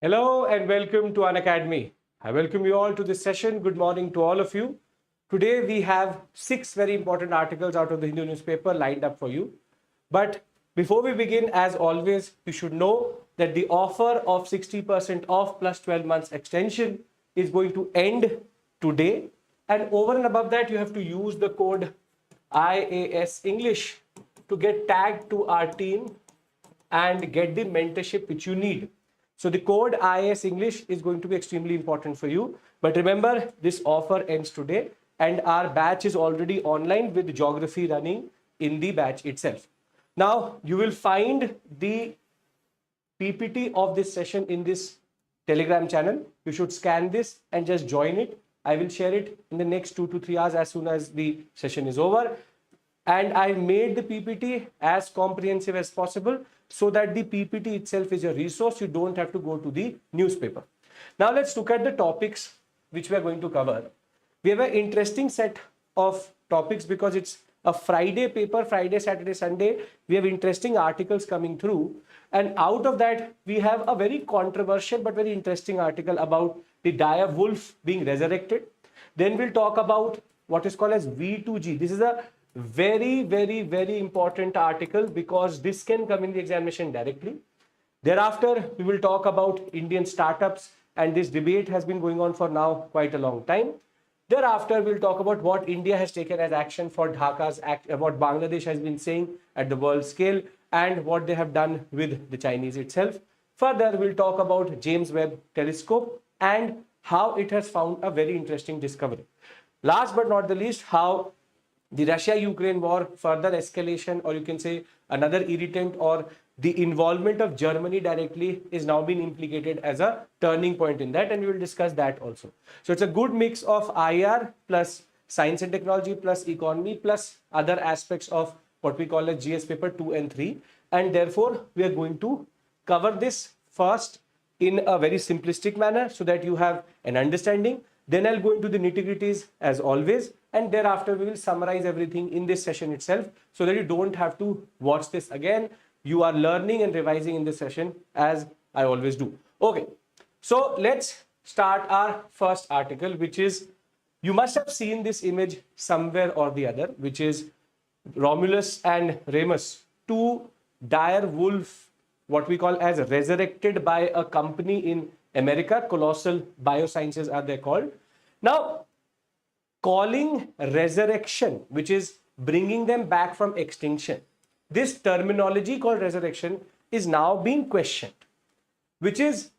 Hello and welcome to Unacademy. I welcome you all to this session. Good morning to all of you. Today we have 6 very important articles out of the Hindu newspaper lined up for you. But before we begin, as always, you should know that the offer of 60% off plus 12 months extension is going to end today. And over and above that, you have to use the code IAS English to get tagged to our team and get the mentorship which you need. So the code IAS English is going to be extremely important for you. But remember, this offer ends today and our batch is already online with geography running in the batch itself. Now, you will find the PPT of this session in this Telegram channel. You should scan this and just join it. I will share it in the next 2 to 3 hours as soon as the session is over. And I made the PPT as comprehensive as possible so that the PPT itself is a resource. You don't have to go to the newspaper. Now let's look at the topics which we are going to cover. We have an interesting set of topics because it's a Friday paper, Friday, Saturday, Sunday. We have interesting articles coming through. And out of that, we have a very controversial but very interesting article about the dire wolf being resurrected. Then we'll talk about what is called as V2G. This is a very important article because this can come in the examination directly. Thereafter, we will talk about Indian startups, and this debate has been going on for now quite a long time. Thereafter, we'll talk about what India has taken as action for Dhaka's act, what Bangladesh has been saying at the world scale, and what they have done with the Chinese itself. Further, we'll talk about James Webb Telescope and how it has found a very interesting discovery. Last but not the least, how the Russia-Ukraine war, further escalation, or you can say another irritant, or the involvement of Germany directly is now being implicated as a turning point in that, and we will discuss that also. So it's a good mix of IR plus science and technology plus economy plus other aspects of what we call as GS paper 2 and 3, and therefore we are going to cover this first in a very simplistic manner so that you have an understanding. Then I'll go into the nitty-gritties as always, and thereafter we will summarize everything in this session itself so that you don't have to watch this again. You are learning and revising in this session as I always do. Okay, so let's start our first article, which is, you must have seen this image somewhere or the other, which is Romulus and Remus, two dire wolf, what we call as resurrected by a company in America. Colossal Biosciences are they called. Now, calling resurrection, which is bringing them back from extinction, this terminology called resurrection is now being questioned, which is,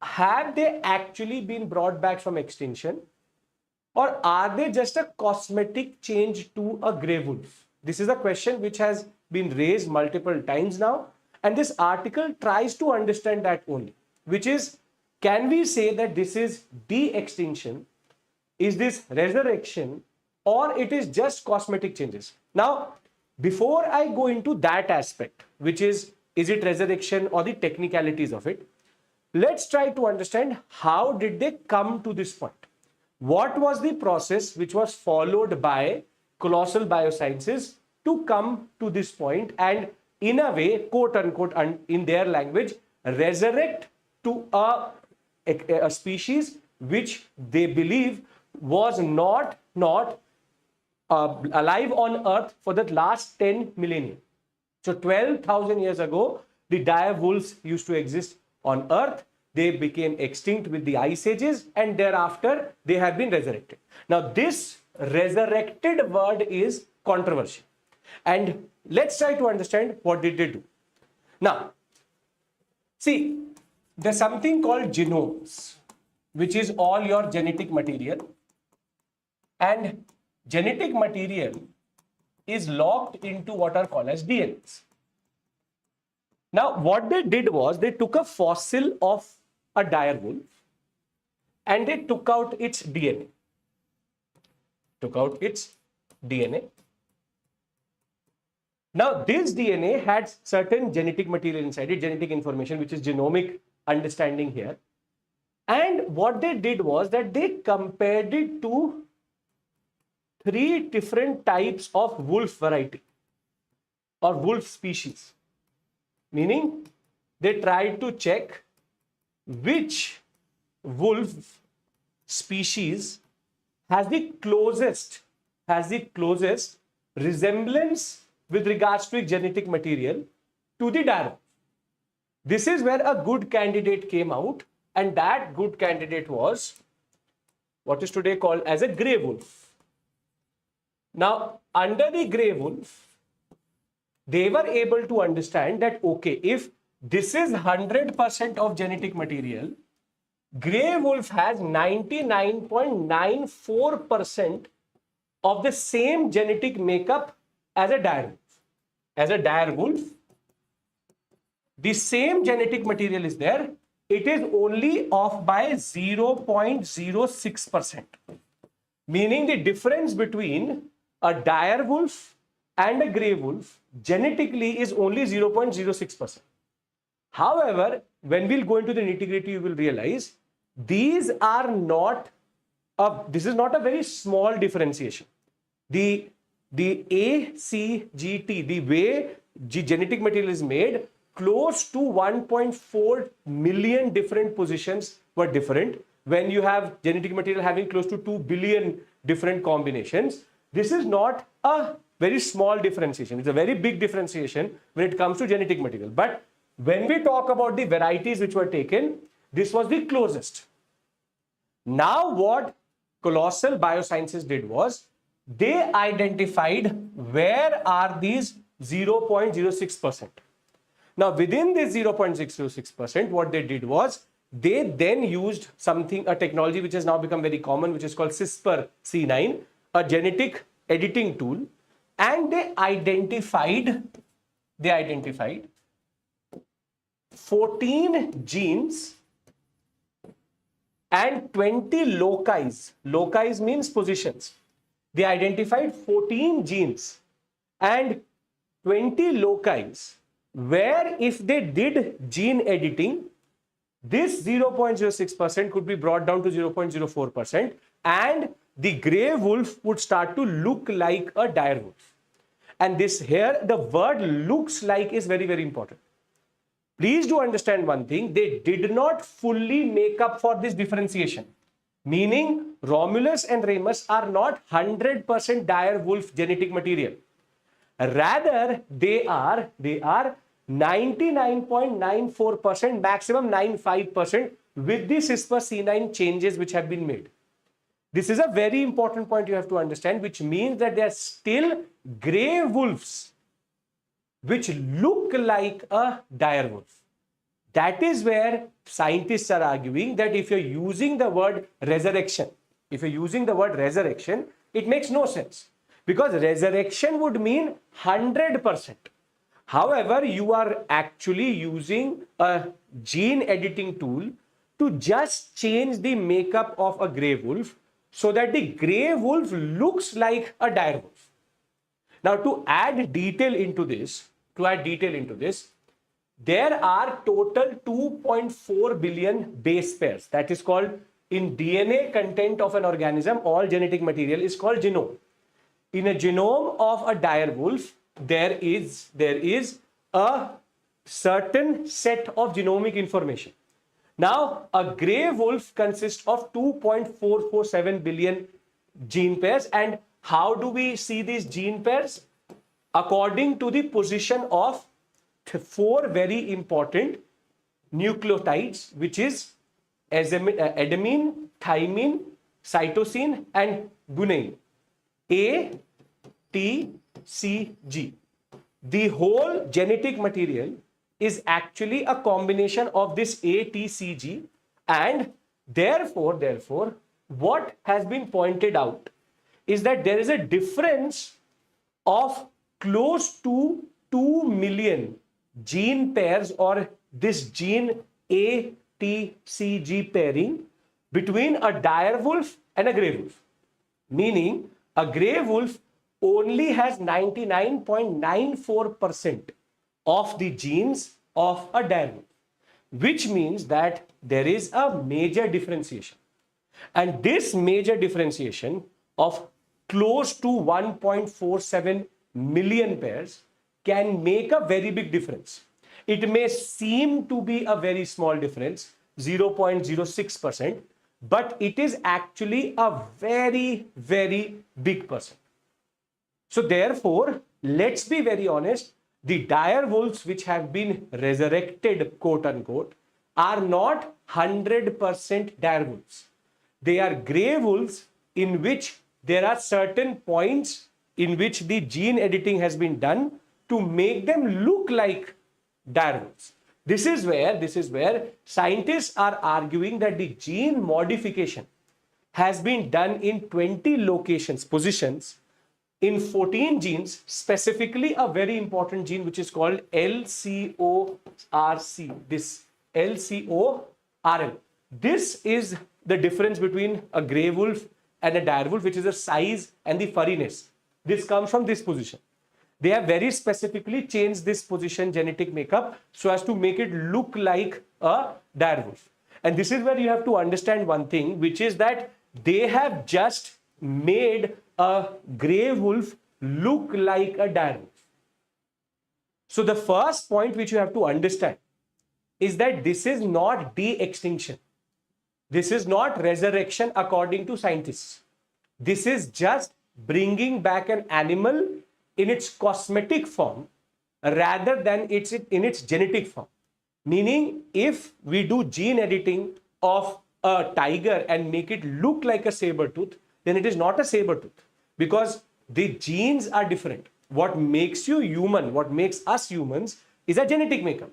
have they actually been brought back from extinction, or are they just a cosmetic change to a grey wolf? This is a question which has been raised multiple times now, and this article tries to understand that only, which is, can we say that this is de-extinction, is this resurrection, or it is just cosmetic changes? Now, before I go into that aspect, which is it resurrection or the technicalities of it, let's try to understand how did they come to this point. What was the process which was followed by Colossal Biosciences to come to this point and, in a way, quote unquote, in their language, resurrect to a species which they believe was not alive on Earth for the last 10 millennia. So 12,000 years ago, the dire wolves used to exist on Earth. They became extinct with the ice ages, and thereafter they have been resurrected. Now, this resurrected word is controversial, and let's try to understand what did they do. Now, see, there's something called genomes, which is all your genetic material, and genetic material is locked into what are called as DNAs. Now, what they did was they took a fossil of a dire wolf and they took out its DNA. Now, this DNA had certain genetic material inside it, genetic information, which is genomic understanding here. And what they did was that they compared it to 3 different types of wolf variety or wolf species. Meaning, they tried to check which wolf species has the closest resemblance with regards to its genetic material to the dire wolf. This is where a good candidate came out, and that good candidate was what is today called as a grey wolf. Now, under the grey wolf, they were able to understand that, okay, if this is 100% of genetic material, grey wolf has 99.94% of the same genetic makeup as a dire wolf. As a dire wolf, the same genetic material is there. It is only off by 0.06%. Meaning the difference between a dire wolf and a grey wolf genetically is only 0.06%. However, when we'll go into the nitty-gritty, you will realize this is not a very small differentiation. The ACGT, the way the genetic material is made, close to 1.4 million different positions were different. When you have genetic material having close to 2 billion different combinations, this is not a very small differentiation. It's a very big differentiation when it comes to genetic material. But when we talk about the varieties which were taken, this was the closest. Now what Colossal Biosciences did was, they identified where are these 0.06%. Now within this 0.606%, what they did was, they then used a technology which has now become very common, which is called CRISPR-C9, a genetic editing tool, and they identified 14 genes and 20 loci. Loci means positions. They identified 14 genes and 20 loci where if they did gene editing, this 0.06% could be brought down to 0.04%, and the grey wolf would start to look like a dire wolf. And this here, the word looks like is very, very important. Please do understand one thing, they did not fully make up for this differentiation. Meaning Romulus and Remus are not 100% dire wolf genetic material. Rather, they are 99.94%, maximum 95% with the CRISPR-C9 changes which have been made. This is a very important point you have to understand, which means that they are still grey wolves which look like a dire wolf. That is where scientists are arguing that if you're using the word resurrection, it makes no sense, because resurrection would mean 100%. However, you are actually using a gene editing tool to just change the makeup of a grey wolf so that the grey wolf looks like a dire wolf. Now, to add detail into this, there are total 2.4 billion base pairs. That is called, in DNA content of an organism, all genetic material is called genome. In a genome of a dire wolf, there is a certain set of genomic information. Now, a grey wolf consists of 2.447 billion gene pairs. And how do we see these gene pairs? According to the position of 4 very important nucleotides, which is adenine, thymine, cytosine, and guanine. A, T, C, G. The whole genetic material is actually a combination of this A, T, C, G, and therefore, what has been pointed out is that there is a difference of close to 2 million gene pairs, or this gene A, T, C, G pairing between a dire wolf and a grey wolf. Meaning, a grey wolf only has 99.94% of the genes of a dire wolf, which means that there is a major differentiation. And this major differentiation of close to 1.47 million pairs can make a very big difference. It may seem to be a very small difference, 0.06%, but it is actually a very, very big percent. So therefore, let's be very honest, the dire wolves which have been resurrected, quote unquote, are not 100% dire wolves. They are grey wolves in which there are certain points in which the gene editing has been done to make them look like dire wolves. This is where scientists are arguing that the gene modification has been done in 20 positions, in 14 genes, specifically a very important gene which is called LCORC, this LCORL. This is the difference between a grey wolf and a dire wolf, which is the size and the furriness. This comes from this position. They have very specifically changed this position genetic makeup so as to make it look like a dire wolf. And this is where you have to understand one thing, which is that they have just made a grey wolf look like a dire wolf. So the first point which you have to understand is that this is not de-extinction. This is not resurrection according to scientists. This is just bringing back an animal in its cosmetic form rather than in its genetic form. Meaning, if we do gene editing of a tiger and make it look like a saber tooth, then it is not a saber tooth because the genes are different. What makes you human, what makes us humans is a genetic makeup.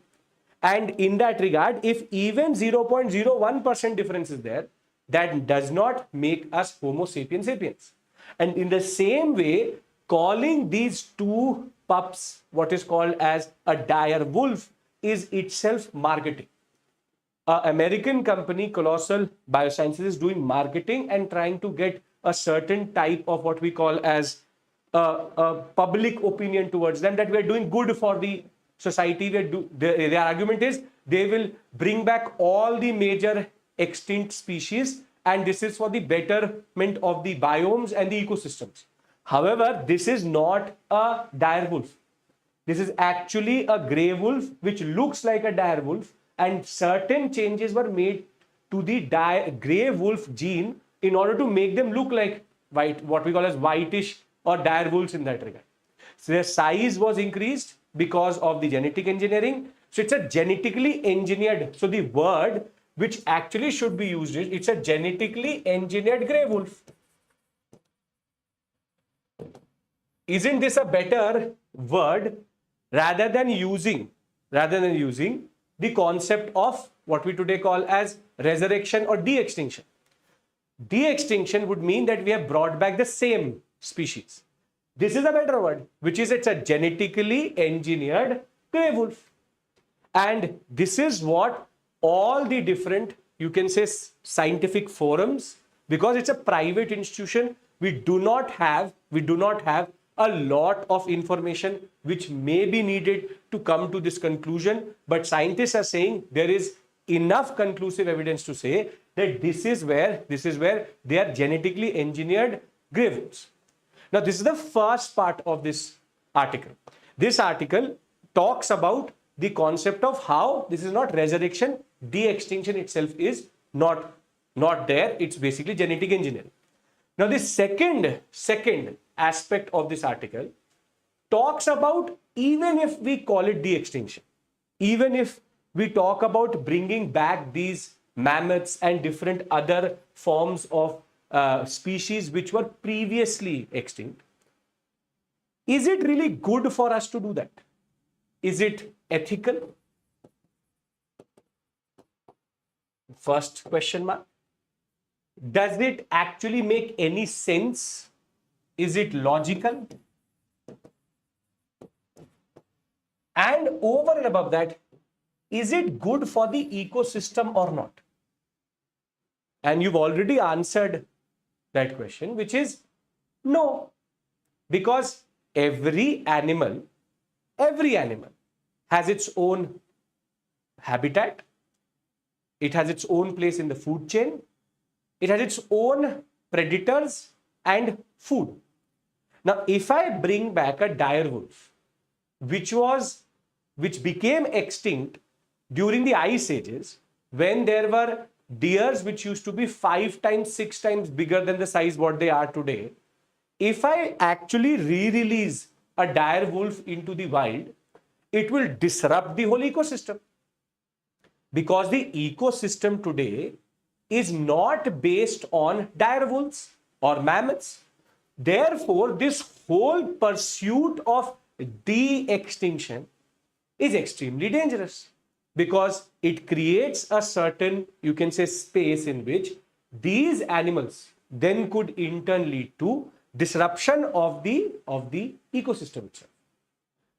And in that regard, if even 0.01% difference is there, that does not make us Homo sapiens sapiens. And in the same way, calling these two pups what is called as a dire wolf is itself marketing. An American company, Colossal Biosciences, is doing marketing and trying to get a certain type of what we call as a public opinion towards them, that we are doing good for the society. Their argument is they will bring back all the major extinct species, and this is for the betterment of the biomes and the ecosystems. However, this is not a dire wolf. This is actually a grey wolf which looks like a dire wolf, and certain changes were made to the grey wolf gene in order to make them look like white, what we call as whitish or dire wolves in that regard. So their size was increased because of the genetic engineering. So it's a genetically engineered. So the word which actually should be used is it's a genetically engineered grey wolf. Isn't this a better word rather than using the concept of what we today call as resurrection or de-extinction? De-extinction would mean that we have brought back the same species. This is a better word, which is it's a genetically engineered grey wolf. And this is what all the different, you can say, scientific forums, because it's a private institution, we do not have a lot of information which may be needed to come to this conclusion. But scientists are saying there is enough conclusive evidence to say that this is where they are genetically engineered grey wolves. Now, this is the first part of this article. This article talks about the concept of how this is not resurrection, de-extinction itself is not there. It's basically genetic engineering. Now, the second aspect of this article talks about, even if we call it de-extinction, even if we talk about bringing back these mammoths and different other forms of species which were previously extinct, is it really good for us to do that? Is it ethical? First question mark. Does it actually make any sense? Is it logical? And over and above that, is it good for the ecosystem or not? And you've already answered that question, which is no, because every animal has its own habitat. It has its own place in the food chain. It has its own predators and food. Now, if I bring back a dire wolf, which became extinct during the ice ages, when there were deers which used to be 5 times, 6 times bigger than the size what they are today, if I actually re-release a dire wolf into the wild, it will disrupt the whole ecosystem. Because the ecosystem today is not based on dire wolves or mammoths. Therefore, this whole pursuit of de-extinction is extremely dangerous because it creates a certain, you can say, space in which these animals then could in turn lead to disruption of the ecosystem itself.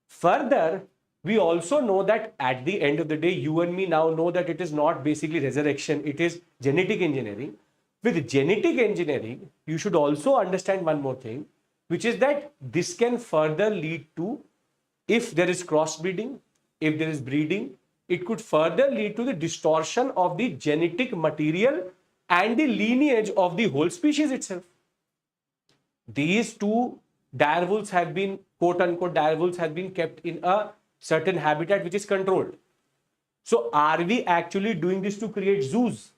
Further, we also know that at the end of the day, you and me now know that it is not basically resurrection, it is genetic engineering. With genetic engineering, you should also understand one more thing, which is that this can further lead to, if there is crossbreeding, if there is breeding, it could further lead to the distortion of the genetic material and the lineage of the whole species itself. These two direwolves have been, quote unquote, direwolves have been kept in a certain habitat which is controlled. So are we actually doing this to create zoos?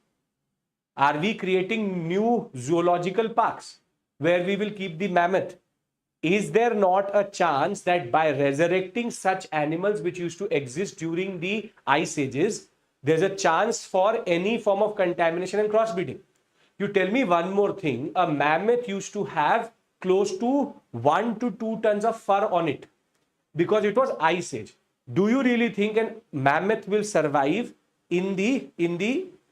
Are we creating new zoological parks where we will keep the mammoth? Is there not a chance that by resurrecting such animals which used to exist during the ice ages, there's a chance for any form of contamination and crossbreeding? You tell me one more thing, a mammoth used to have close to 1 to 2 tons of fur on it because it was ice age. Do you really think a mammoth will survive in the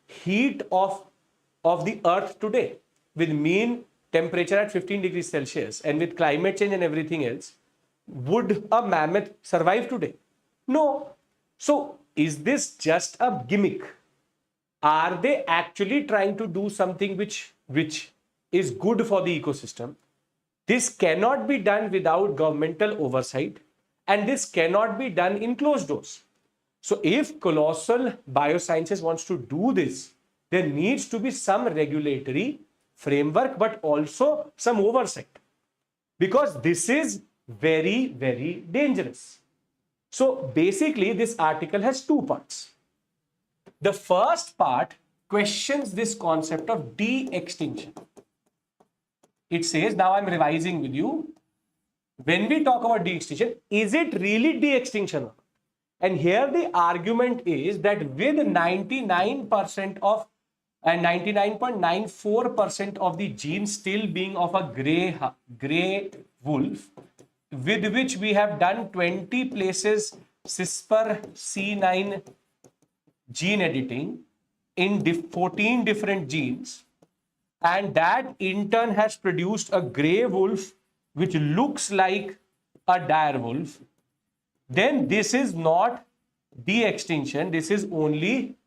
heat of the earth today with mean temperature at 15 degrees Celsius and with climate change and everything else? Would a mammoth survive today? No. So is this just a gimmick? Are they actually trying to do something which is good for the ecosystem? This cannot be done without governmental oversight, and this cannot be done in closed doors. So if colossal biosciences wants to do this, there needs to be some regulatory framework, but also some oversight, because this is very, very dangerous. So basically, this article has two parts. The first part questions this concept of de-extinction. It says, now I'm revising with you, when we talk about de-extinction, is it really de-extinction? And here the argument is that with 99% of and 99.94% of the genes still being of a gray wolf, with which we have done 20 places CRISPR C9 gene editing in 14 different genes, and that in turn has produced a gray wolf which looks like a dire wolf, then this is not de-extinction. This is only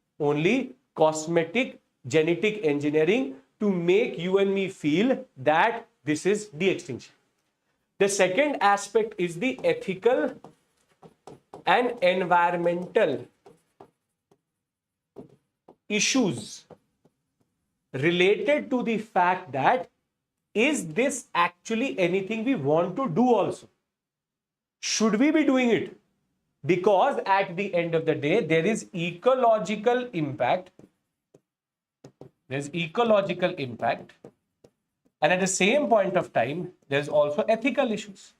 cosmetic genetic engineering to make you and me feel that this is de-extinction. The second aspect is the ethical and environmental issues related to the fact that is this actually anything we want to do also? Should we be doing it? Because at the end of the day, there is ecological impact. There's ecological impact. And at the same point of time, there's also ethical issues.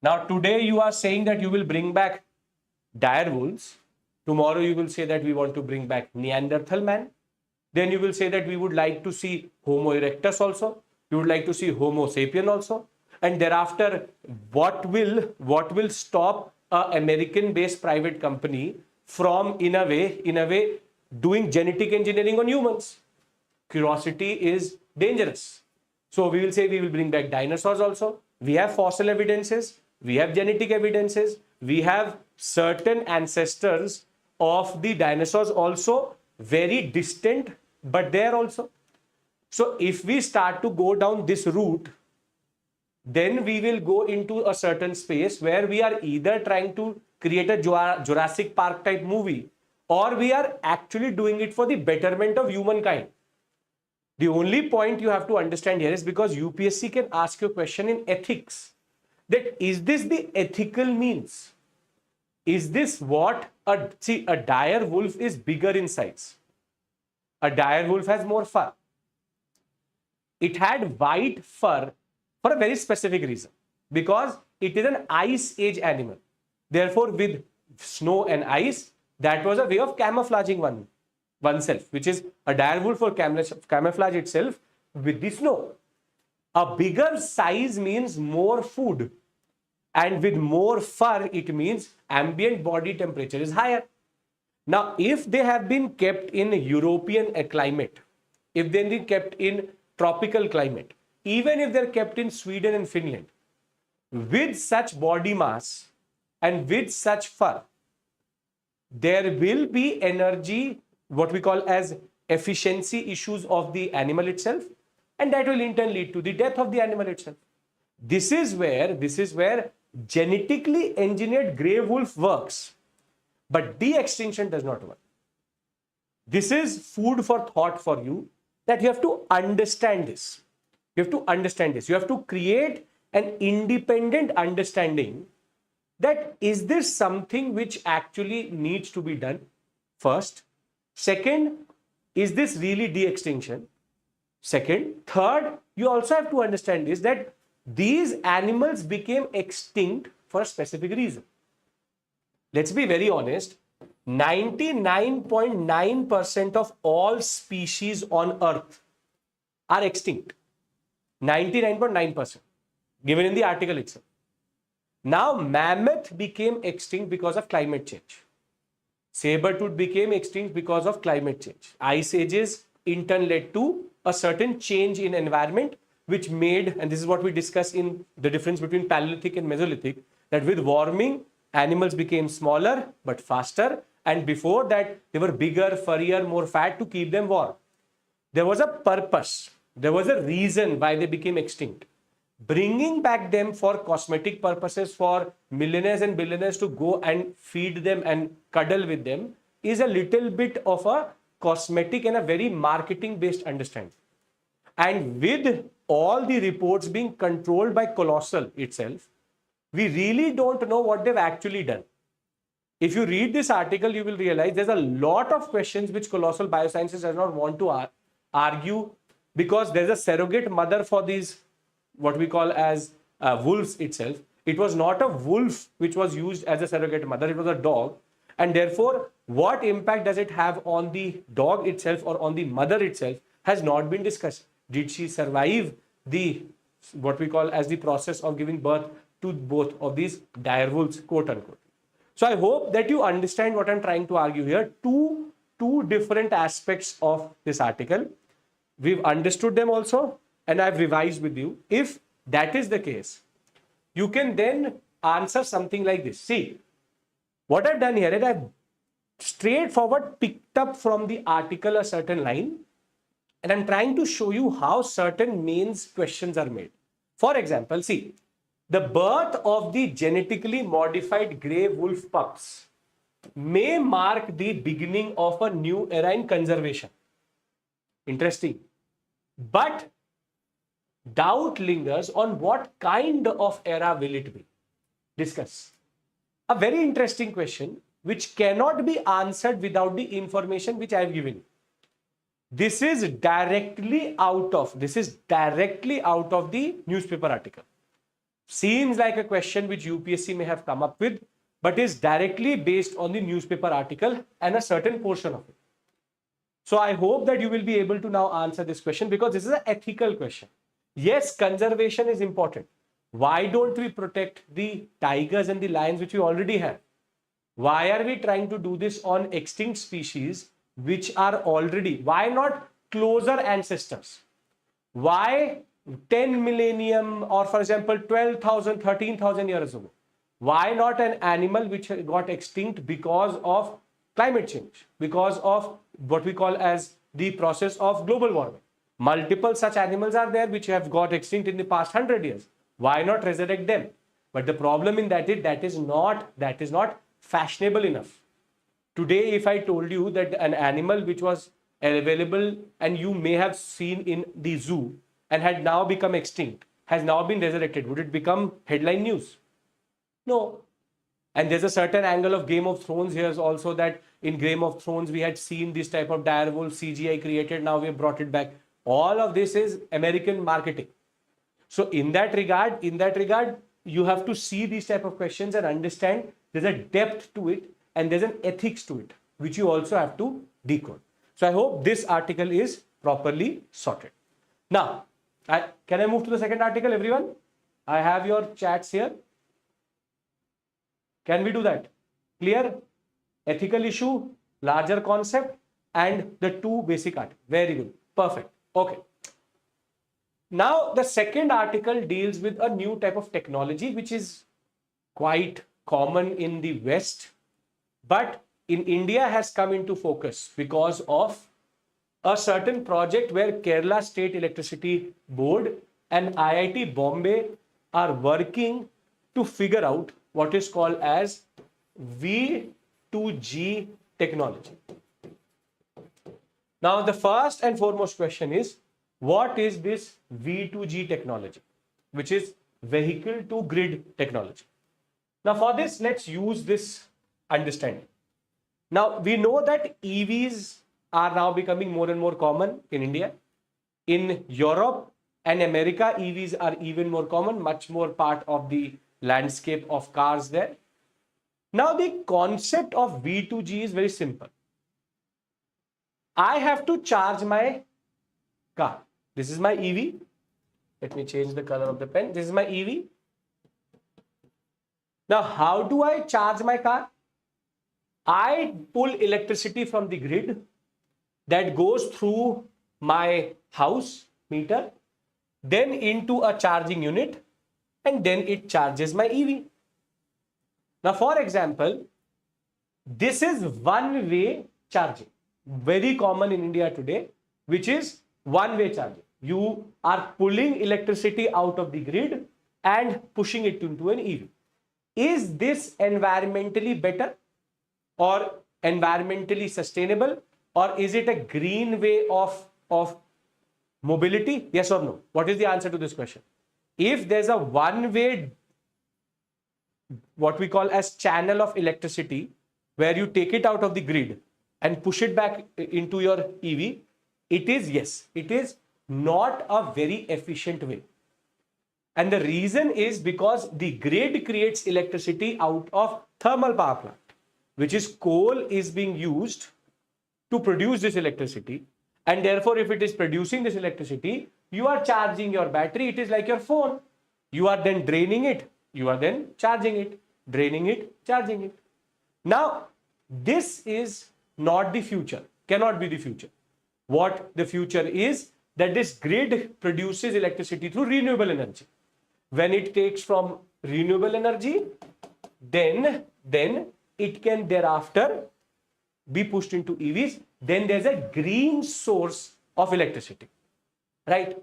Now, today you are saying that you will bring back dire wolves. Tomorrow you will say that we want to bring back Neanderthal man. Then you will say that we would like to see Homo erectus also. You would like to see Homo sapien also. And thereafter, what will stop an American-based private company from, in a way, doing genetic engineering on humans? Curiosity is dangerous. So we will say we will bring back dinosaurs also. We have fossil evidences. We have genetic evidences. We have certain ancestors of the dinosaurs also, very distant, but there also. So if we start to go down this route, then we will go into a certain space where we are either trying to create a Jurassic Park type movie, or we are actually doing it for the betterment of humankind. The only point you have to understand here is because UPSC can ask you a question in ethics, that is this the ethical means? Is this what a dire wolf is bigger in size. A dire wolf has more fur. It had white fur for a very specific reason, because it is an ice age animal. Therefore, with snow and ice, that was a way of camouflaging oneself, which is a dire wolf for camouflage itself with the snow. A bigger size means more food, and with more fur, it means ambient body temperature is higher. Now, if they have been kept in European climate, if they've been kept in tropical climate, even if they're kept in Sweden and Finland, with such body mass and with such fur, there will be energy, what we call as efficiency issues of the animal itself, and that will in turn lead to the death of the animal itself. This is where genetically engineered grey wolf works, but de-extinction does not work. This is food for thought for you, that you have to understand this. You have to understand this. You have to create an independent understanding that is this something which actually needs to be done first. Second, is this really de-extinction? Second. Third, you also have to understand this, that these animals became extinct for a specific reason. Let's be very honest, 99.9% of all species on Earth are extinct. 99.9%, given in the article itself. Now, mammoth became extinct because of climate change. Saber-tooth became extinct because of climate change. Ice ages in turn led to a certain change in environment, which made, and this is what we discuss in the difference between Paleolithic and Mesolithic, that with warming, animals became smaller but faster, and before that, they were bigger, furrier, more fat to keep them warm. There was a purpose, there was a reason why they became extinct. Bringing back them for cosmetic purposes for millionaires and billionaires to go and feed them and cuddle with them is a little bit of a cosmetic and a very marketing based understanding. And with all the reports being controlled by Colossal itself, we really don't know what they've actually done. If you read this article, you will realize there's a lot of questions which Colossal Biosciences does not want to argue, because there's a surrogate mother for these, what we call as wolves itself. It was not a wolf which was used as a surrogate mother, it was a dog. And therefore, what impact does it have on the dog itself or on the mother itself has not been discussed. Did she survive the, what we call as the process of giving birth to both of these dire wolves, quote unquote. So I hope that you understand what I'm trying to argue here. Two different aspects of this article. We've understood them also, and I've revised with you. If that is the case, you can then answer something like this. See, what I've done here is I've straightforward picked up from the article a certain line, and I'm trying to show you how certain mains questions are made. For example, see, the birth of the genetically modified grey wolf pups may mark the beginning of a new era in conservation. Interesting. But doubt lingers on what kind of era will it be. Discuss. A very interesting question which cannot be answered without the information which I have given you. This is directly out of the newspaper article. Seems like a question which UPSC may have come up with, but is directly based on the newspaper article and a certain portion of it. So I hope that you will be able to now answer this question, because this is an ethical question. Yes, conservation is important. Why don't we protect the tigers and the lions which we already have? Why are we trying to do this on extinct species which are already, why not closer ancestors? Why 10 millennium or for example 12,000, 13,000 years ago? Why not an animal which got extinct because of climate change, because of what we call as the process of global warming? Multiple such animals are there which have got extinct in the past 100 years. Why not resurrect them? But the problem in that is not fashionable enough. Today, if I told you that an animal which was available and you may have seen in the zoo and had now become extinct, has now been resurrected, would it become headline news? No. And there's a certain angle of Game of Thrones here also, that in Game of Thrones we had seen this type of direwolf CGI created. Now we have brought it back. All of this is American marketing. So in that regard, you have to see these type of questions and understand there's a depth to it and there's an ethics to it, which you also have to decode. So I hope this article is properly sorted. Now, can I move to the second article, everyone? I have your chats here. Can we do that? Clear? Ethical issue, larger concept, and the two basic articles. Very good. Perfect. Okay. Now, the second article deals with a new type of technology, which is quite common in the West, but in India has come into focus because of a certain project where Kerala State Electricity Board and IIT Bombay are working to figure out what is called as V2G technology. Now, the first and foremost question is, what is this V2G technology, which is vehicle to grid technology? Now, for this, let's use this understanding. Now, we know that EVs are now becoming more and more common in India. In Europe and America, EVs are even more common, much more part of the landscape of cars there. Now, the concept of V2G is very simple. I have to charge my car. This is my EV. Let me change the color of the pen. This is my EV. Now, how do I charge my car? I pull electricity from the grid that goes through my house meter, then into a charging unit, and then it charges my EV. Now, for example, this is one-way charging, very common in India today, which is one-way charging. You are pulling electricity out of the grid and pushing it into an EV. Is this environmentally better or environmentally sustainable, or is it a green way of mobility? Yes or no? What is the answer to this question? If there's a one-way, what we call as channel of electricity, where you take it out of the grid and push it back into your EV, it is, yes, it is not a very efficient way. And the reason is because the grid creates electricity out of thermal power plant, which is coal is being used to produce this electricity. And therefore, if it is producing this electricity, you are charging your battery. It is like your phone. You are then draining it. You are then charging it, draining it, charging it. Now, this is not the future, cannot be the future. What the future is, that this grid produces electricity through renewable energy. When it takes from renewable energy, then it can thereafter be pushed into EVs. Then there's a green source of electricity, right?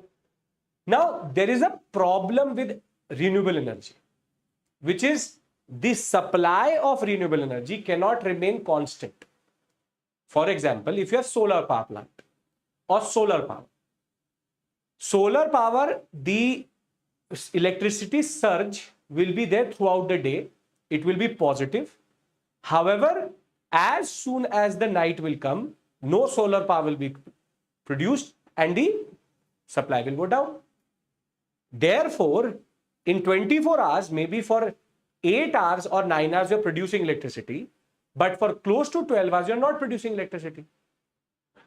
Now, there is a problem with renewable energy, which is the supply of renewable energy cannot remain constant. For example, if you have solar power plant or solar power, the electricity surge will be there throughout the day. It will be positive. However, as soon as the night will come, no solar power will be produced and the supply will go down. Therefore, in 24 hours, maybe for 8 hours or 9 hours, you're producing electricity, but for close to 12 hours, you're not producing electricity.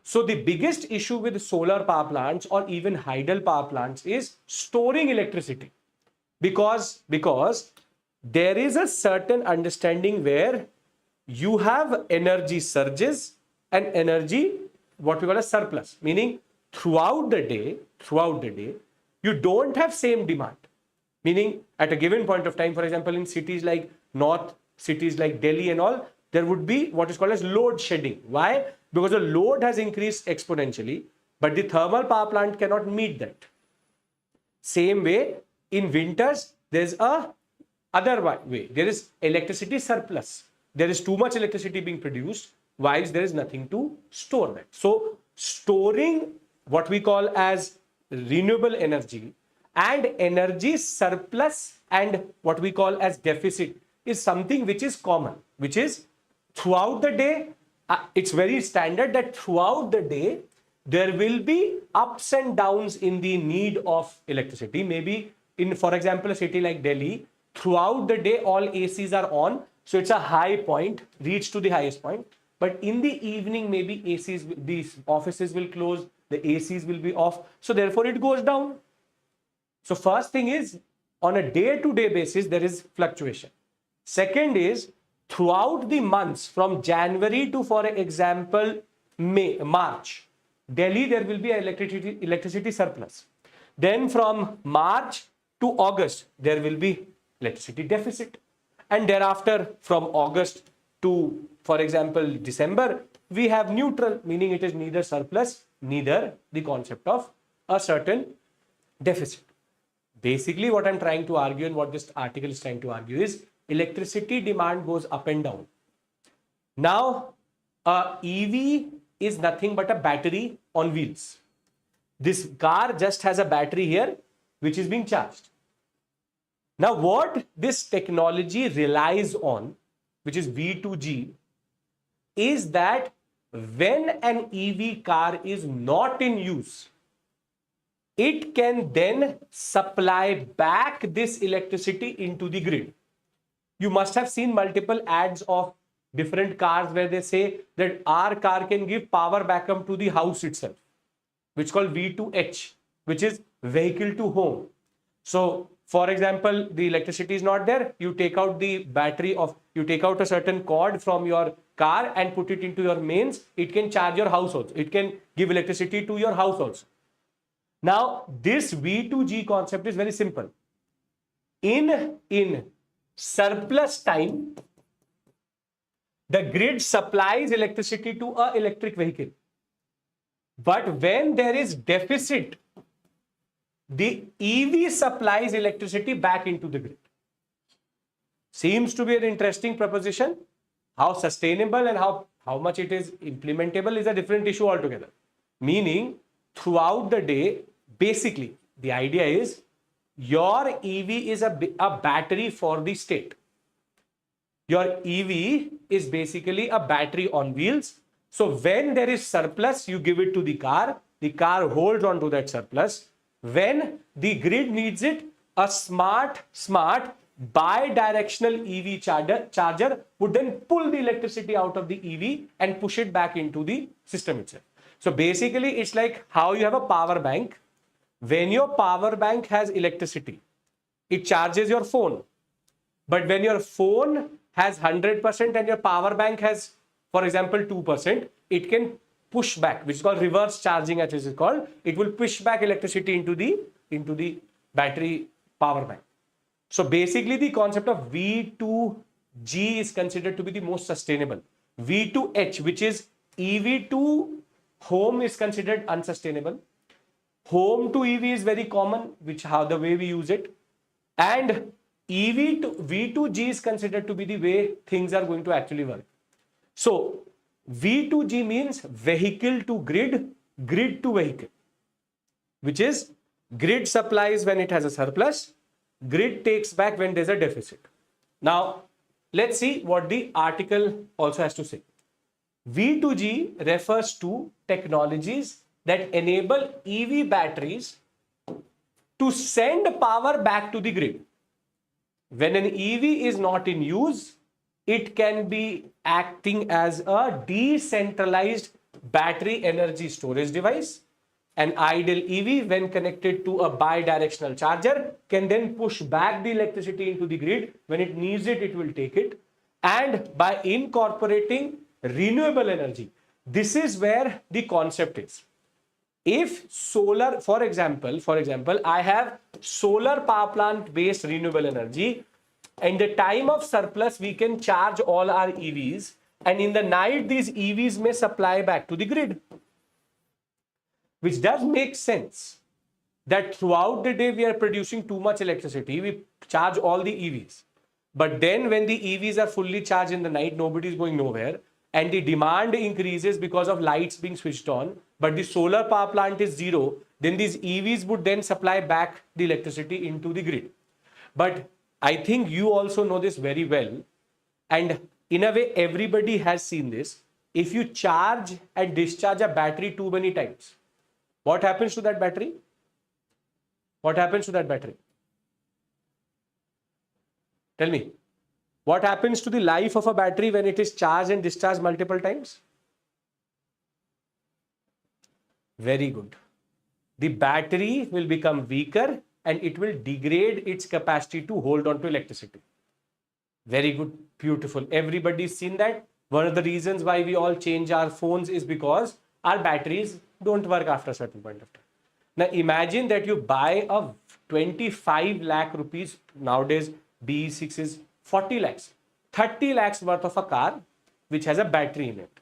So the biggest issue with solar power plants or even hydel power plants is storing electricity, because there is a certain understanding where you have energy surges and energy, what we call a surplus, meaning throughout the day, you don't have same demand. Meaning at a given point of time, for example, in cities like North, cities like Delhi and all, there would be what is called as load shedding. Why? Because the load has increased exponentially, but the thermal power plant cannot meet that. Same way, in winters, there's a other way. There is electricity surplus. There is too much electricity being produced, whilst there is nothing to store that. So storing what we call as renewable energy and energy surplus and what we call as deficit is something which is common, which is throughout the day, it's very standard that throughout the day, there will be ups and downs in the need of electricity. Maybe in, for example, a city like Delhi, throughout the day, all ACs are on. So it's a high point, reach to the highest point. But in the evening, maybe ACs, these offices will close, the ACs will be off. So therefore it goes down. So first thing is, on a day-to-day basis, there is fluctuation. Second is, throughout the months from January to, for example, March, Delhi, there will be an electricity surplus. Then from March to August, there will be electricity deficit. And thereafter, from August to, for example, December, we have neutral, meaning it is neither surplus, neither the concept of a certain deficit. Basically, what I'm trying to argue and what this article is trying to argue is electricity demand goes up and down. Now, a EV is nothing but a battery on wheels. This car just has a battery here, which is being charged. Now, what this technology relies on, which is V2G, is that when an EV car is not in use, it can then supply back this electricity into the grid. You must have seen multiple ads of different cars where they say that our car can give power backup to the house itself, which is called V2H, which is vehicle to home. So, for example, the electricity is not there. You take out the battery of, you take out a certain cord from your car and put it into your mains. It can charge your house also. It can give electricity to your house also. Now, this V2G concept is very simple. In surplus time, the grid supplies electricity to an electric vehicle. But when there is deficit, the EV supplies electricity back into the grid. Seems to be an interesting proposition. How sustainable and how much it is implementable is a different issue altogether. Meaning, throughout the day, basically, the idea is your EV is a battery for the state. Your EV is basically a battery on wheels. So when there is surplus, you give it to the car holds on to that surplus. When the grid needs it, a smart bi-directional EV charger would then pull the electricity out of the EV and push it back into the system itself. So basically, it's like how you have a power bank. When your power bank has electricity, it charges your phone. But when your phone has 100% and your power bank has, for example, 2%, it can push back, which is called reverse charging, as it is called. It will push back electricity into the battery power bank. So basically, the concept of V2G is considered to be the most sustainable. V2H, which is EV to home, is considered unsustainable. Home to EV is very common, the way we use it. And V2G is considered to be the way things are going to actually work. So V2G means vehicle to grid, grid to vehicle, which is grid supplies when it has a surplus, grid takes back when there's a deficit. Now, let's see what the article also has to say. V2G refers to technologies that enable EV batteries to send power back to the grid. When an EV is not in use, it can be acting as a decentralized battery energy storage device. An idle EV, when connected to a bi-directional charger, can then push back the electricity into the grid. When it needs it, it will take it. And by incorporating renewable energy, this is where the concept is. If solar, for example, I have solar power plant based renewable energy, and the time of surplus, we can charge all our EVs, and in the night, these EVs may supply back to the grid. Which does make sense that throughout the day, we are producing too much electricity. We charge all the EVs. But then when the EVs are fully charged in the night, nobody is going nowhere. And the demand increases because of lights being switched on, but the solar power plant is zero, then these EVs would then supply back the electricity into the grid. But I think you also know this very well. And in a way, everybody has seen this. If you charge and discharge a battery too many times, what happens to that battery? What happens to that battery? Tell me. What happens to the life of a battery when it is charged and discharged multiple times? Very good. The battery will become weaker and it will degrade its capacity to hold on to electricity. Very good, beautiful. Everybody's seen that. One of the reasons why we all change our phones is because our batteries don't work after a certain point of time. Now imagine that you buy a 25 lakh rupees, nowadays BE6 is 40 lakhs, 30 lakhs worth of a car which has a battery in it.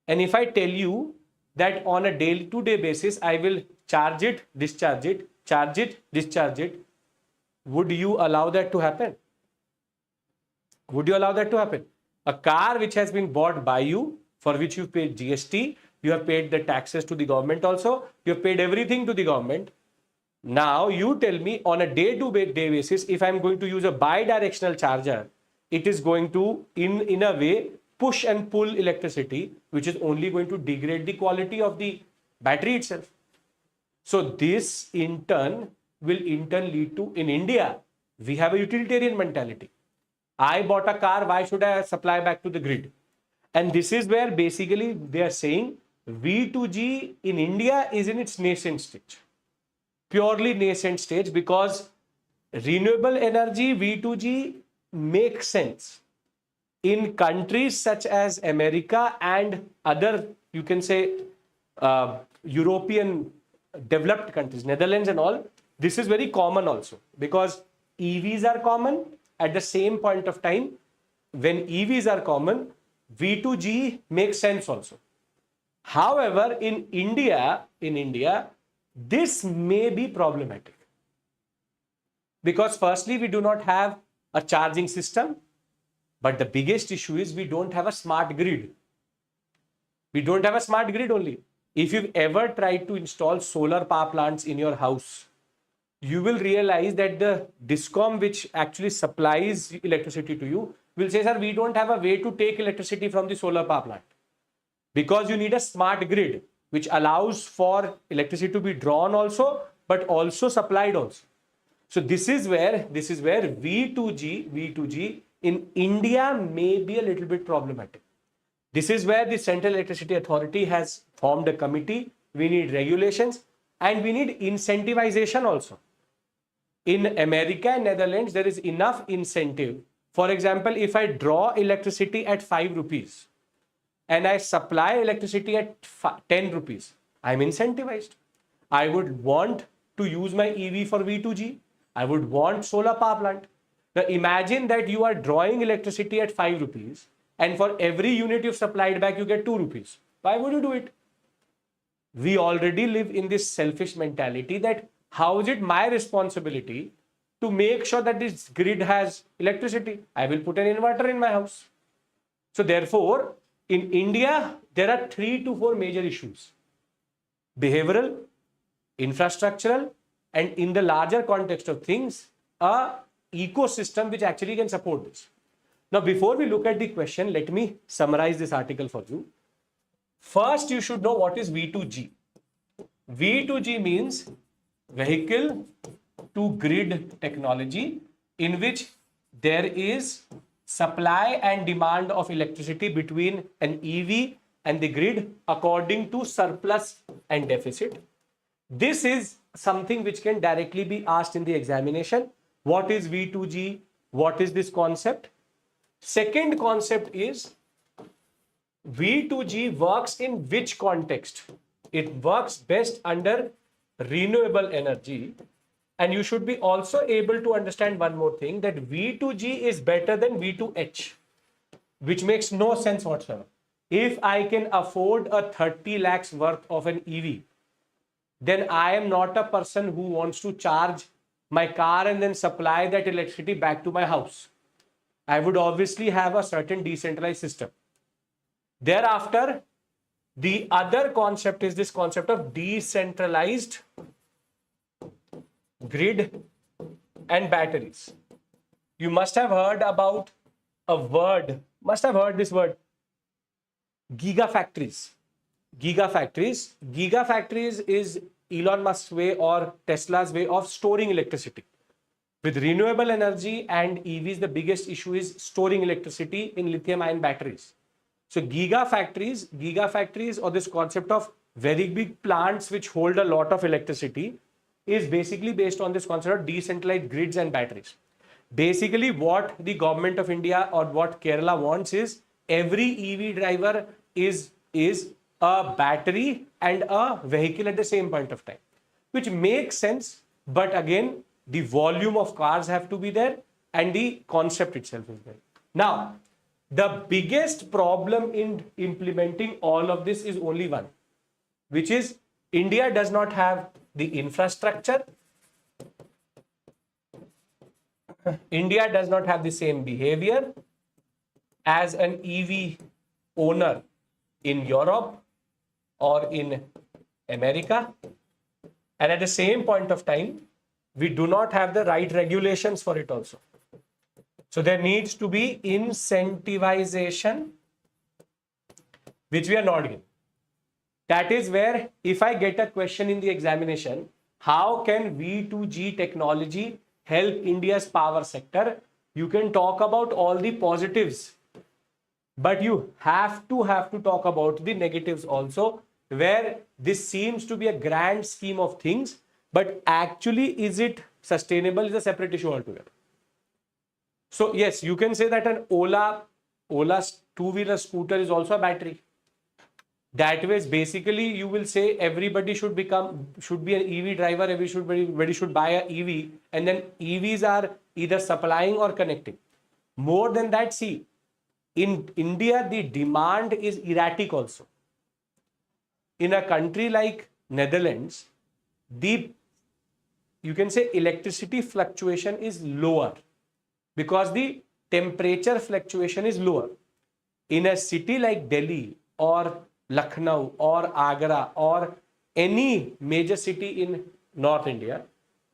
And if I tell you that on a day-to-day basis, I will charge it, discharge it, charge it, discharge it, would you allow that to happen? Would you allow that to happen? A car which has been bought by you, for which you paid GST, you have paid the taxes to the government also, you have paid everything to the government. Now you tell me on a day-to-day basis, if I'm going to use a bi-directional charger, it is going to, in a way, push and pull electricity, which is only going to degrade the quality of the battery itself. So this in turn will lead to, in India, we have a utilitarian mentality. I bought a car, why should I supply back to the grid? And this is where basically they are saying V2G in India is in its nascent stage. Purely nascent stage, because renewable energy V2G makes sense in countries such as America and other, you can say, European developed countries, Netherlands and all. This is very common also because EVs are common. At the same point of time, when EVs are common, V2G makes sense also. However, in India, this may be problematic. Because firstly, we do not have a charging system. But the biggest issue is we don't have a smart grid. We don't have a smart grid only. If you've ever tried to install solar power plants in your house, you will realize that the DISCOM which actually supplies electricity to you will say, sir, we don't have a way to take electricity from the solar power plant. Because you need a smart grid which allows for electricity to be drawn also, but also supplied also. So this is where V2G in India may be a little bit problematic. This is where the Central Electricity Authority has formed a committee. We need regulations and we need incentivization also. In America and Netherlands, there is enough incentive. For example, if I draw electricity at 5 rupees and I supply electricity at 10 rupees, I'm incentivized. I would want to use my EV for V2G. I would want solar power plant. Now imagine that you are drawing electricity at 5 rupees and for every unit you've supplied back, you get 2 rupees. Why would you do it? We already live in this selfish mentality that how is it my responsibility to make sure that this grid has electricity? I will put an inverter in my house. So therefore, in India, there are 3 to 4 major issues: behavioral, infrastructural, and in the larger context of things, a ecosystem which actually can support this. Now, before we look at the question, let me summarize this article for you. First, you should know what is V2G. V2G means vehicle to grid technology, in which there is supply and demand of electricity between an EV and the grid according to surplus and deficit. This is something which can directly be asked in the examination. What is V2G? What is this concept? Second concept is V2G works in which context? It works best under renewable energy. And you should be also able to understand one more thing, that V2G is better than V2H, which makes no sense whatsoever. If I can afford a 30 lakhs worth of an EV, then I am not a person who wants to charge my car and then supply that electricity back to my house. I would obviously have a certain decentralized system. Thereafter, the other concept is this concept of decentralized grid and batteries. You must have heard about a word, must have heard this word, gigafactories. Gigafactories is Elon Musk's way or Tesla's way of storing electricity. With renewable energy and EVs, the biggest issue is storing electricity in lithium-ion batteries. So gigafactories or this concept of very big plants which hold a lot of electricity is basically based on this concept of decentralized grids and batteries. Basically, what the government of India or what Kerala wants is every EV driver is a battery and a vehicle at the same point of time, which makes sense. But again, the volume of cars have to be there and the concept itself is there. Now, the biggest problem in implementing all of this is only one, which is India does not have the infrastructure. India does not have the same behavior as an EV owner in Europe or in America. And at the same point of time, we do not have the right regulations for it also. So there needs to be incentivization, which we are not getting. That is where if I get a question in the examination, how can V2G technology help India's power sector? You can talk about all the positives, but you have to talk about the negatives also, where this seems to be a grand scheme of things, but actually is it sustainable is a separate issue altogether. So yes, you can say that an Ola two-wheeler scooter is also a battery. That way, basically, you will say everybody should be an EV driver, everybody should buy an EV, and then EVs are either supplying or connecting. More than that, see, in India, the demand is erratic also. In a country like Netherlands, you can say electricity fluctuation is lower because the temperature fluctuation is lower. In a city like Delhi or Lucknow or Agra or any major city in North India,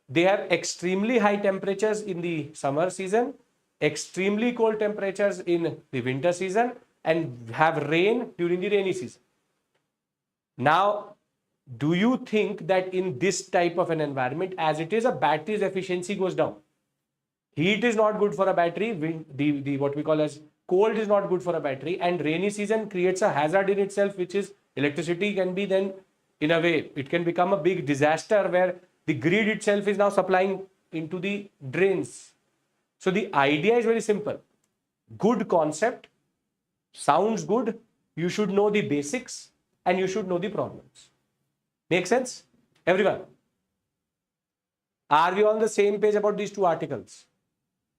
they have extremely high temperatures in the summer season, extremely cold temperatures in the winter season, and have rain during the rainy season. Now, do you think that in this type of an environment, as it is, a battery's efficiency goes down? Heat is not good for a battery. What we call as cold is not good for a battery, and rainy season creates a hazard in itself, which is electricity can be then, in a way, it can become a big disaster where the grid itself is now supplying into the drains. So the idea is very simple. Good concept, sounds good. You should know the basics and you should know the problems. Make sense? Everyone? Are we on the same page about these two articles?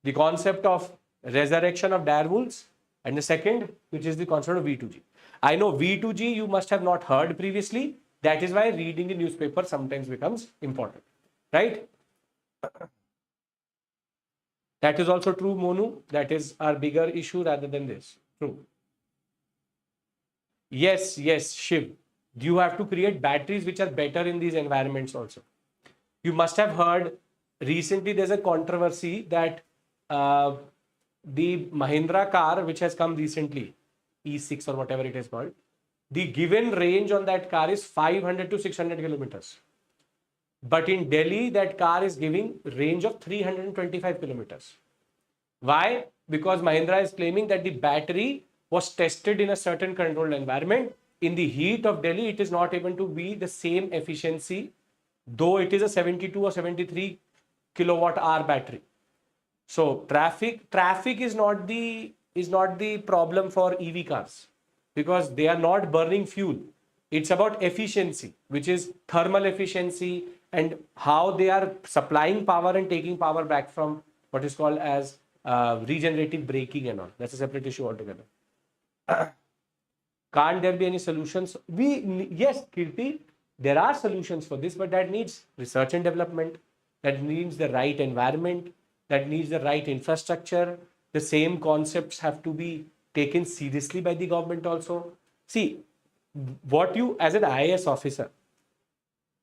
The concept of resurrection of direwolves and the second, which is the concept of V2G. I know V2G you must have not heard previously. That is why reading the newspaper sometimes becomes important, right? That is also true, Monu. That is our bigger issue rather than this. True. Yes, Shiv. You have to create batteries which are better in these environments also. You must have heard recently there's a controversy that the Mahindra car, which has come recently, E6 or whatever it is called, the given range on that car is 500 to 600 kilometers. But in Delhi, that car is giving range of 325 kilometers. Why? Because Mahindra is claiming that the battery was tested in a certain controlled environment. In the heat of Delhi, it is not able to be the same efficiency, though it is a 72 or 73 kilowatt hour battery. So traffic is not the problem for EV cars because they are not burning fuel. It's about efficiency, which is thermal efficiency and how they are supplying power and taking power back from what is called as regenerative braking and all. That's a separate issue altogether. Can't there be any solutions? Yes, Kirti, there are solutions for this, but that needs research and development. That needs the right environment. That needs the right infrastructure. The same concepts have to be taken seriously by the government also. See, what you, as an IAS officer,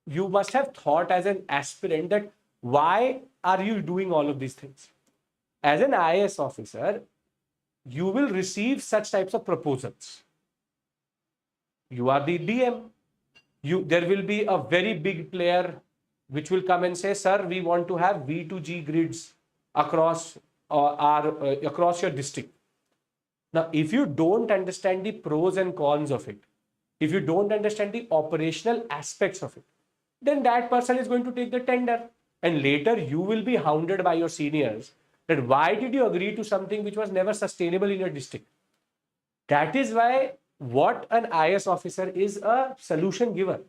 you must have thought as an aspirant that why are you doing all of these things? as an IAS officer, you will receive such types of proposals. You are the DM. There will be a very big player which will come and say, sir, we want to have V2G grids across across your district. Now, if you don't understand the pros and cons of it, if you don't understand the operational aspects of it, then that person is going to take the tender. And later you will be hounded by your seniors that why did you agree to something which was never sustainable in your district? That is why what an IAS officer is a solution giver.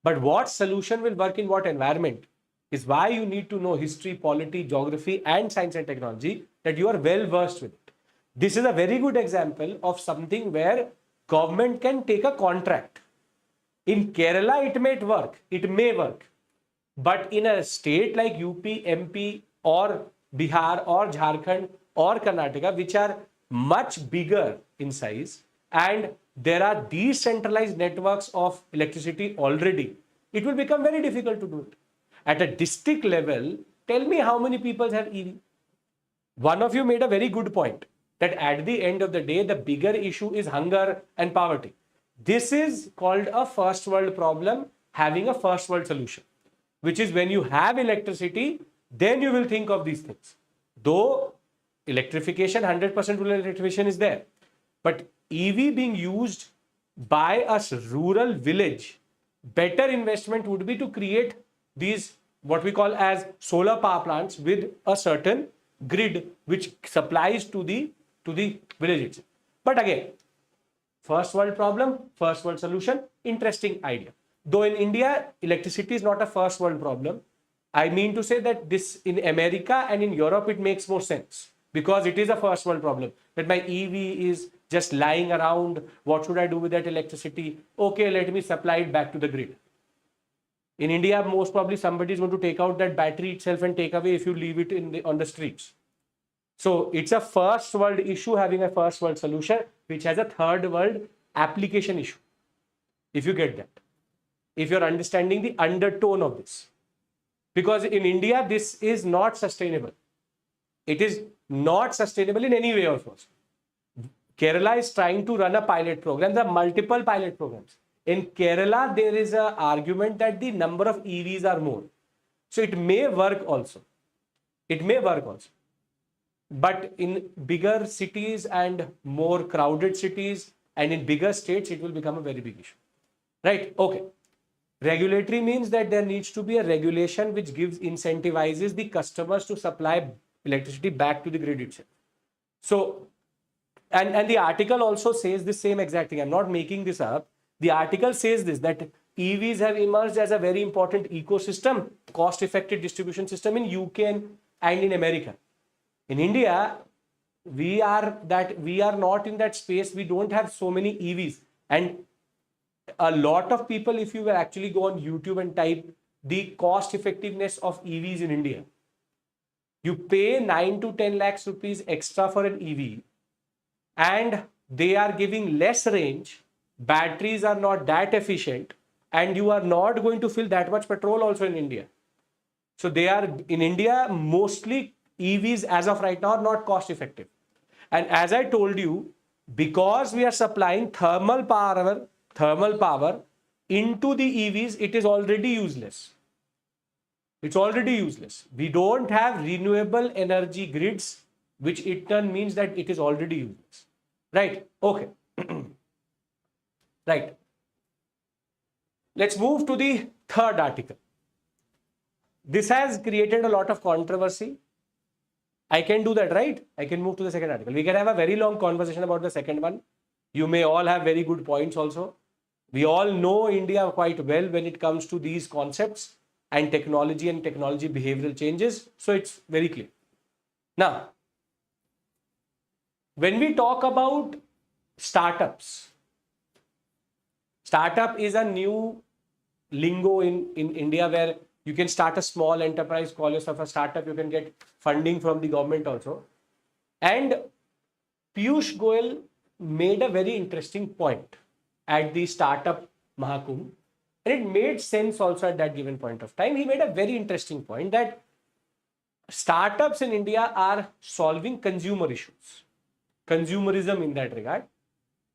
But what solution will work in what environment is why you need to know history, polity, geography, and science and technology, that you are well versed with it. This is a very good example of something where government can take a contract. In Kerala, it may work. But in a state like UP, MP, or Bihar, or Jharkhand, or Karnataka, which are much bigger in size, and there are decentralized networks of electricity already, it will become very difficult to do it. At a district level, tell me how many people have EV. One of you made a very good point that at the end of the day, the bigger issue is hunger and poverty. This is called a first world problem having a first world solution, which is when you have electricity, then you will think of these things. Though electrification, 100% rural electrification is there, but EV being used by a rural village, better investment would be to create these what we call as solar power plants with a certain grid which supplies to the village. But again, first world problem, first world solution, interesting idea. Though in India, electricity is not a first world problem. I mean to say that this in America and in Europe, it makes more sense because it is a first world problem. That my EV is just lying around. What should I do with that electricity? Okay, let me supply it back to the grid. In India, most probably somebody is going to take out that battery itself and take away if you leave it on the streets. So it's a first world issue having a first world solution, which has a third world application issue. If you get that, if you're understanding the undertone of this, because in India, this is not sustainable. It is not sustainable in any way or form. Kerala is trying to run a pilot program. There are multiple pilot programs. In Kerala, there is an argument that the number of EVs are more. So it may work also. But in bigger cities and more crowded cities and in bigger states, it will become a very big issue. Right? Okay. Regulatory means that there needs to be a regulation which incentivizes the customers to supply electricity back to the grid itself. So, and the article also says the same exact thing. I'm not making this up. The article says this, that EVs have emerged as a very important ecosystem, cost-effective distribution system in UK and in America. In India, we are not in that space. We don't have so many EVs. And a lot of people, if you will actually go on YouTube and type the cost effectiveness of EVs in India, you pay 9 to 10 lakhs rupees extra for an EV and they are giving less range, batteries are not that efficient, and you are not going to fill that much petrol also in India. So they are in India, mostly EVs as of right now are not cost effective. And as I told you, because we are supplying thermal power into the EVs, it is already useless. It's already useless. We don't have renewable energy grids, which in turn means that it is already useless. Right? Okay. Right. Let's move to the third article. This has created a lot of controversy. I can do that, right? I can move to the second article. We can have a very long conversation about the second one. You may all have very good points also. We all know India quite well when it comes to these concepts and technology behavioral changes. So it's very clear. Now, when we talk about startups, startup is a new lingo in India where you can start a small enterprise, call yourself a startup, you can get funding from the government also. And Piyush Goyal made a very interesting point at the startup Mahakumbh, and it made sense also at that given point of time. He made a very interesting point that startups in India are solving consumer issues, consumerism in that regard.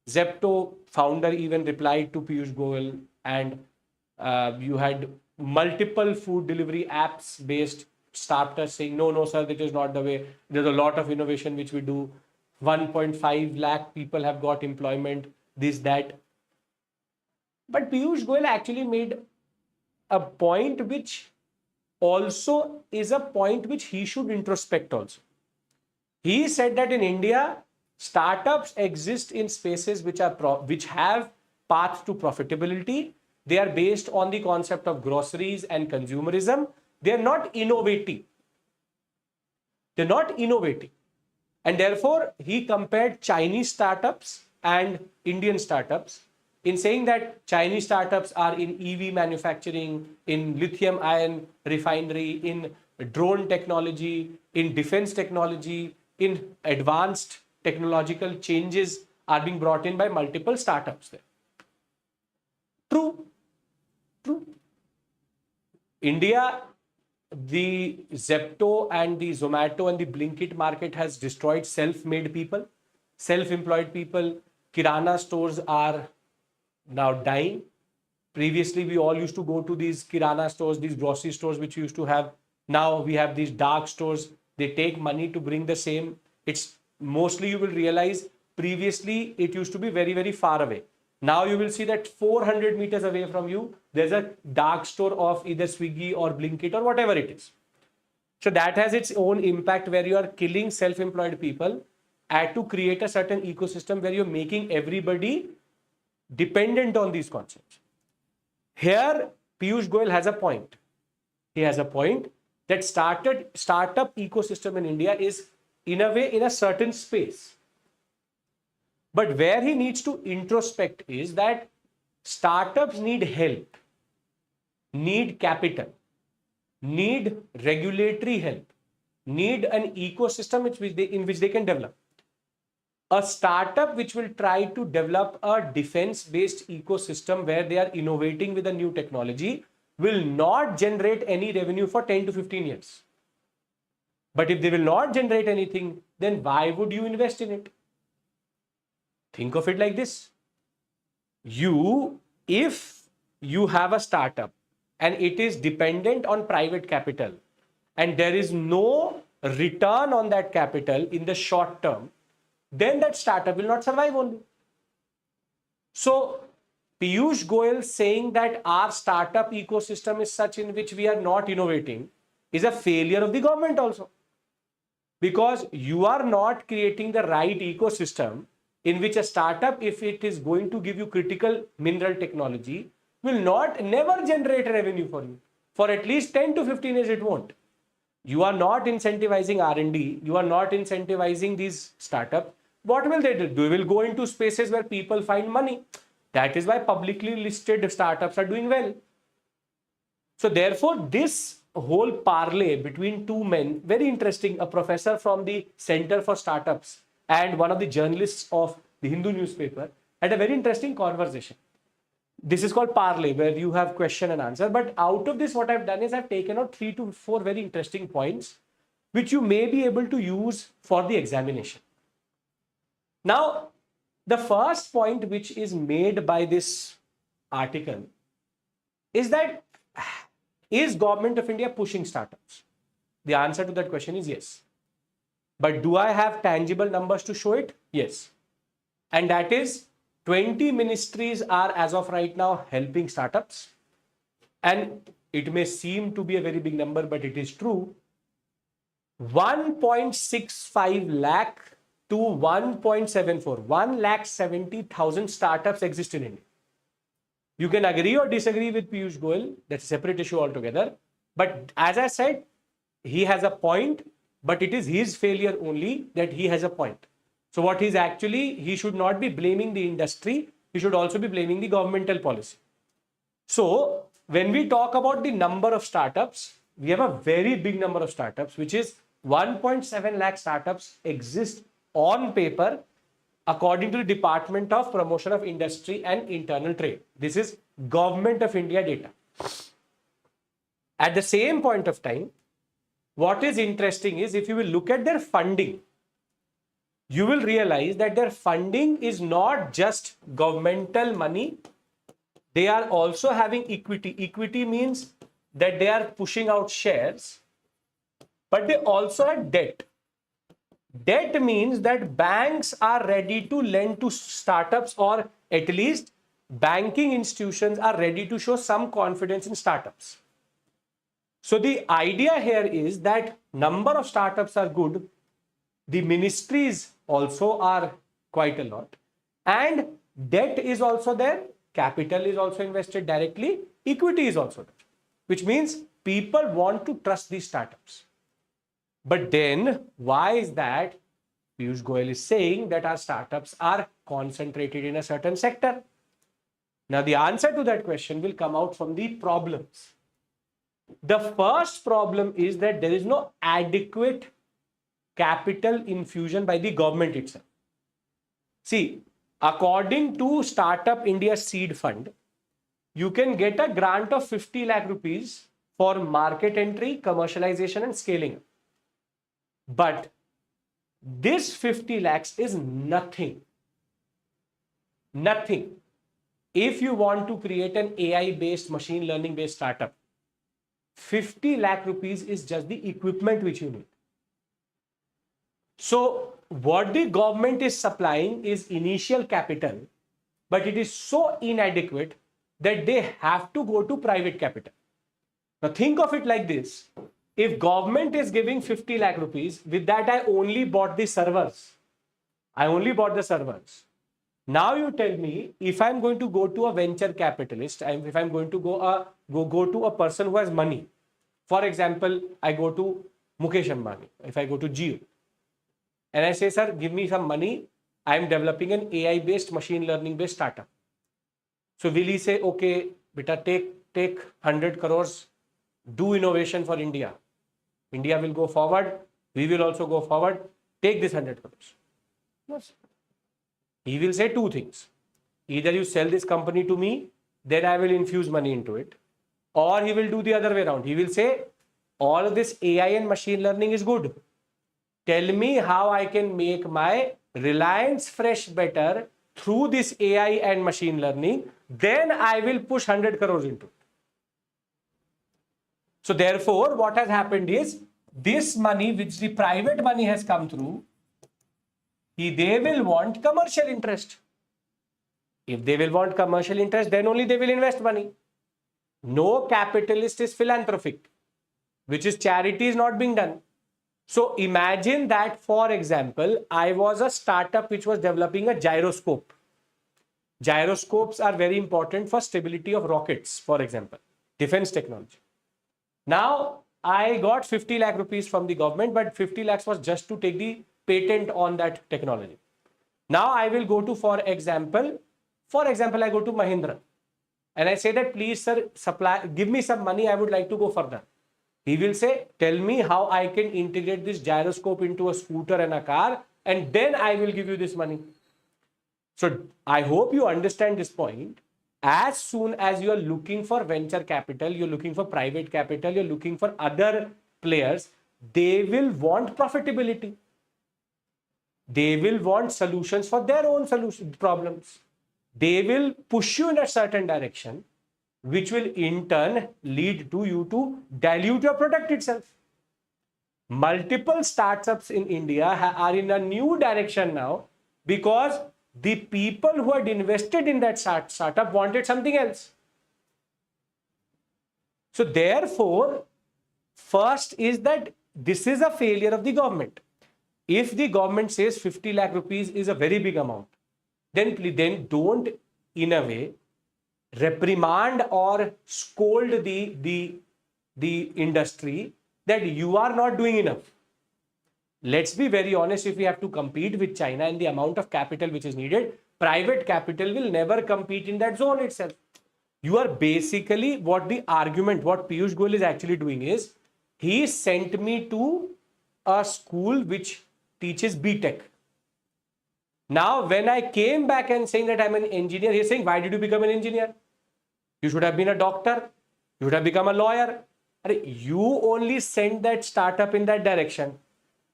Zepto founder even replied to Piyush Goyal, and you had multiple food delivery apps based startups saying, no, no, sir, that is not the way. There's a lot of innovation which we do. 1.5 lakh people have got employment, this, that. But Piyush Goyal actually made a point which also is a point which he should introspect also. He said that in India, startups exist in spaces which have paths to profitability. They are based on the concept of groceries and consumerism. They are not innovating. They're not innovating. And therefore, he compared Chinese startups and Indian startups in saying that Chinese startups are in EV manufacturing, in lithium ion refinery, in drone technology, in defense technology, in advanced technological changes are being brought in by multiple startups there. True. India, the Zepto and the Zomato and the Blinkit market has destroyed self-made people, self-employed people. Kirana stores are now dying. Previously, we all used to go to these Kirana stores, these grocery stores which we used to have. Now we have these dark stores. They take money to bring the same. It's mostly, you will realize, previously it used to be very, very far away. Now you will see that 400 meters away from you, there's a dark store of either Swiggy or Blinkit or whatever it is. So that has its own impact where you are killing self-employed people and to create a certain ecosystem where you're making everybody dependent on these concepts. Here, Piyush Goyal has a point. He has a point that startup ecosystem in India is in a way in a certain space. But where he needs to introspect is that startups need help, need capital, need regulatory help, need an ecosystem in which they can develop. A startup which will try to develop a defense-based ecosystem where they are innovating with a new technology will not generate any revenue for 10 to 15 years. But if they will not generate anything, then why would you invest in it? Think of it like this. If you have a startup and it is dependent on private capital and there is no return on that capital in the short term, then that startup will not survive only. So Piyush Goyal saying that our startup ecosystem is such in which we are not innovating is a failure of the government also. Because you are not creating the right ecosystem in which a startup, if it is going to give you critical mineral technology, will never generate revenue for you. For at least 10 to 15 years, it won't. You are not incentivizing R&D. You are not incentivizing these startups. What will they do? They will go into spaces where people find money. That is why publicly listed startups are doing well. So therefore, this whole parlay between two men, very interesting, a professor from the Center for Startups and one of the journalists of the Hindu newspaper, had a very interesting conversation. This is called parlay, where you have question and answer. But out of this, what I've done is I've taken out 3 to 4 very interesting points, which you may be able to use for the examination. Now, the first point which is made by this article is that, is Government of India pushing startups? The answer to that question is yes. But do I have tangible numbers to show it? Yes. And that is 20 ministries are as of right now helping startups. And it may seem to be a very big number, but it is true. 1.65 lakh to 1.74, 1,70,000 startups exist in India. You can agree or disagree with Piyush Goyal, that's a separate issue altogether. But as I said, he has a point, but it is his failure only that he has a point. So what he's actually, he should not be blaming the industry, he should also be blaming the governmental policy. So when we talk about the number of startups, we have a very big number of startups, which is 1.7 lakh startups exist on paper according to the Department of Promotion of Industry and Internal Trade. This is Government of India data. At the same point of time, what is interesting is if you will look at their funding, you will realize that their funding is not just governmental money. They are also having equity. Equity means that they are pushing out shares, but they also have debt. Debt means that banks are ready to lend to startups, or at least banking institutions are ready to show some confidence in startups. So the idea here is that number of startups are good. The ministries also are quite a lot. And debt is also there. Capital is also invested directly. Equity is also there. Which means people want to trust these startups. But then why is that? Piyush Goyal is saying that our startups are concentrated in a certain sector. Now the answer to that question will come out from the problems. The first problem is that there is no adequate capital infusion by the government itself. See, according to Startup India Seed Fund, you can get a grant of 50 lakh rupees for market entry, commercialization and scaling. But this 50 lakhs is nothing. Nothing. If you want to create an AI-based, machine learning-based startup, 50 lakh rupees is just the equipment which you need. So what the government is supplying is initial capital, but it is so inadequate that they have to go to private capital. Now think of it like this. If government is giving 50 lakh rupees, with that I only bought the servers. I only bought the servers. Now you tell me, if I'm going to go to a venture capitalist, if I'm going to go to a person who has money, for example, I go to Mukesh Ambani, if I go to Jio, and I say, sir, give me some money, I'm developing an AI-based, machine learning-based startup. So will he say, okay, beta, take 100 crores, do innovation for India. India will go forward, we will also go forward, take this 100 crores. Yes. He will say two things. Either you sell this company to me, then I will infuse money into it. Or he will do the other way around. He will say, all of this AI and machine learning is good. Tell me how I can make my Reliance Fresh better through this AI and machine learning. Then I will push 100 crores into it. So therefore, what has happened is, this money which the private money has come through, they will want commercial interest. If they will want commercial interest, then only they will invest money. No capitalist is philanthropic, which is charity is not being done. So imagine that, for example, I was a startup which was developing a gyroscope. Gyroscopes are very important for stability of rockets, for example, defense technology. Now, I got 50 lakh rupees from the government, but 50 lakhs was just to take the patent on that technology. Now I will go to, for example, I go to Mahindra and I say that, please sir, give me some money, I would like to go further. He will say, tell me how I can integrate this gyroscope into a scooter and a car, and then I will give you this money. So I hope you understand this point. As soon as you are looking for venture capital, you're looking for private capital, you're looking for other players, they will want profitability. They will want solutions for their own problems. They will push you in a certain direction, which will in turn lead to you to dilute your product itself. Multiple startups in India are in a new direction now because the people who had invested in that startup wanted something else. So therefore, first is that this is a failure of the government. If the government says 50 lakh rupees is a very big amount, then don't, in a way, reprimand or scold the industry that you are not doing enough. Let's be very honest, if we have to compete with China and the amount of capital which is needed, private capital will never compete in that zone itself. You are basically, what Piyush Goyal is actually doing is, he sent me to a school which teaches B.Tech. Now, when I came back and saying that I'm an engineer, he's saying, why did you become an engineer? You should have been a doctor. You should have become a lawyer. You only sent that startup in that direction.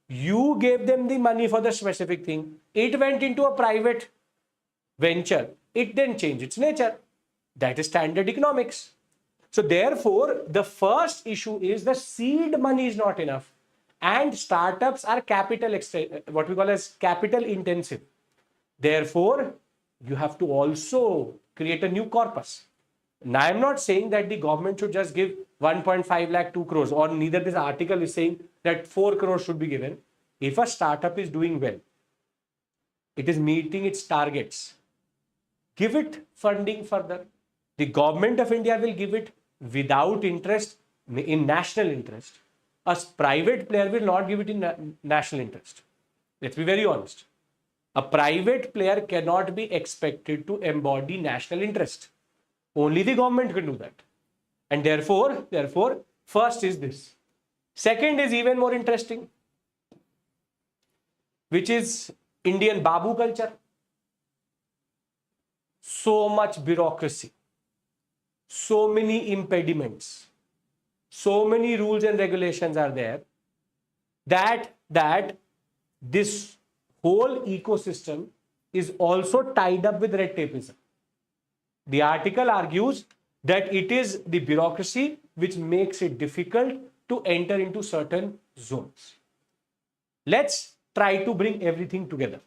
You gave them the money for the specific thing. It went into a private venture. It then changed its nature. That is standard economics. So therefore, the first issue is the seed money is not enough. And startups are what we call as capital intensive. Therefore, you have to also create a new corpus. Now, I'm not saying that the government should just give 1.5 lakh, 2 crores, or neither this article is saying that 4 crores should be given. If a startup is doing well, it is meeting its targets, give it funding further. The government of India will give it without interest, in national interest. A private player will not give it in national interest. Let's be very honest. A private player cannot be expected to embody national interest. Only the government can do that. And therefore, first is this. Second is even more interesting, which is Indian Babu culture. So much bureaucracy, so many impediments, so many rules and regulations are there that this whole ecosystem is also tied up with red tapeism. The article argues that it is the bureaucracy which makes it difficult to enter into certain zones. Let's try to bring everything together.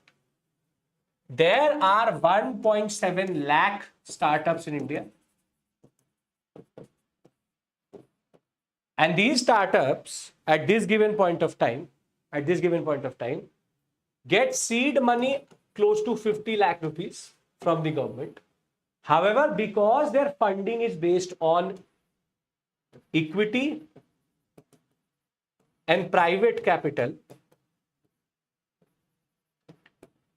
There are 1.7 lakh startups in India. And these startups at this given point of time, get seed money close to 50 lakh rupees from the government. However, because their funding is based on equity and private capital,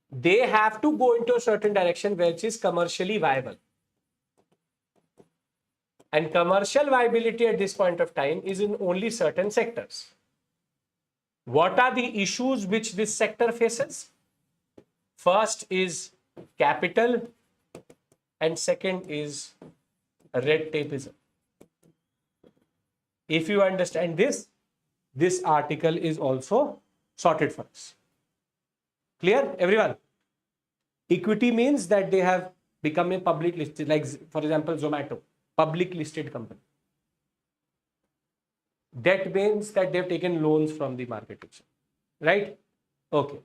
they have to go into a certain direction which is commercially viable. And commercial viability at this point of time is in only certain sectors. What are the issues which this sector faces? First is capital, and second is red tapeism. If you understand this, this article is also sorted for us. Clear, everyone? Equity means that they have become a public listed, like for example, Zomato, public listed company. That means that they've taken loans from the market, right? Okay.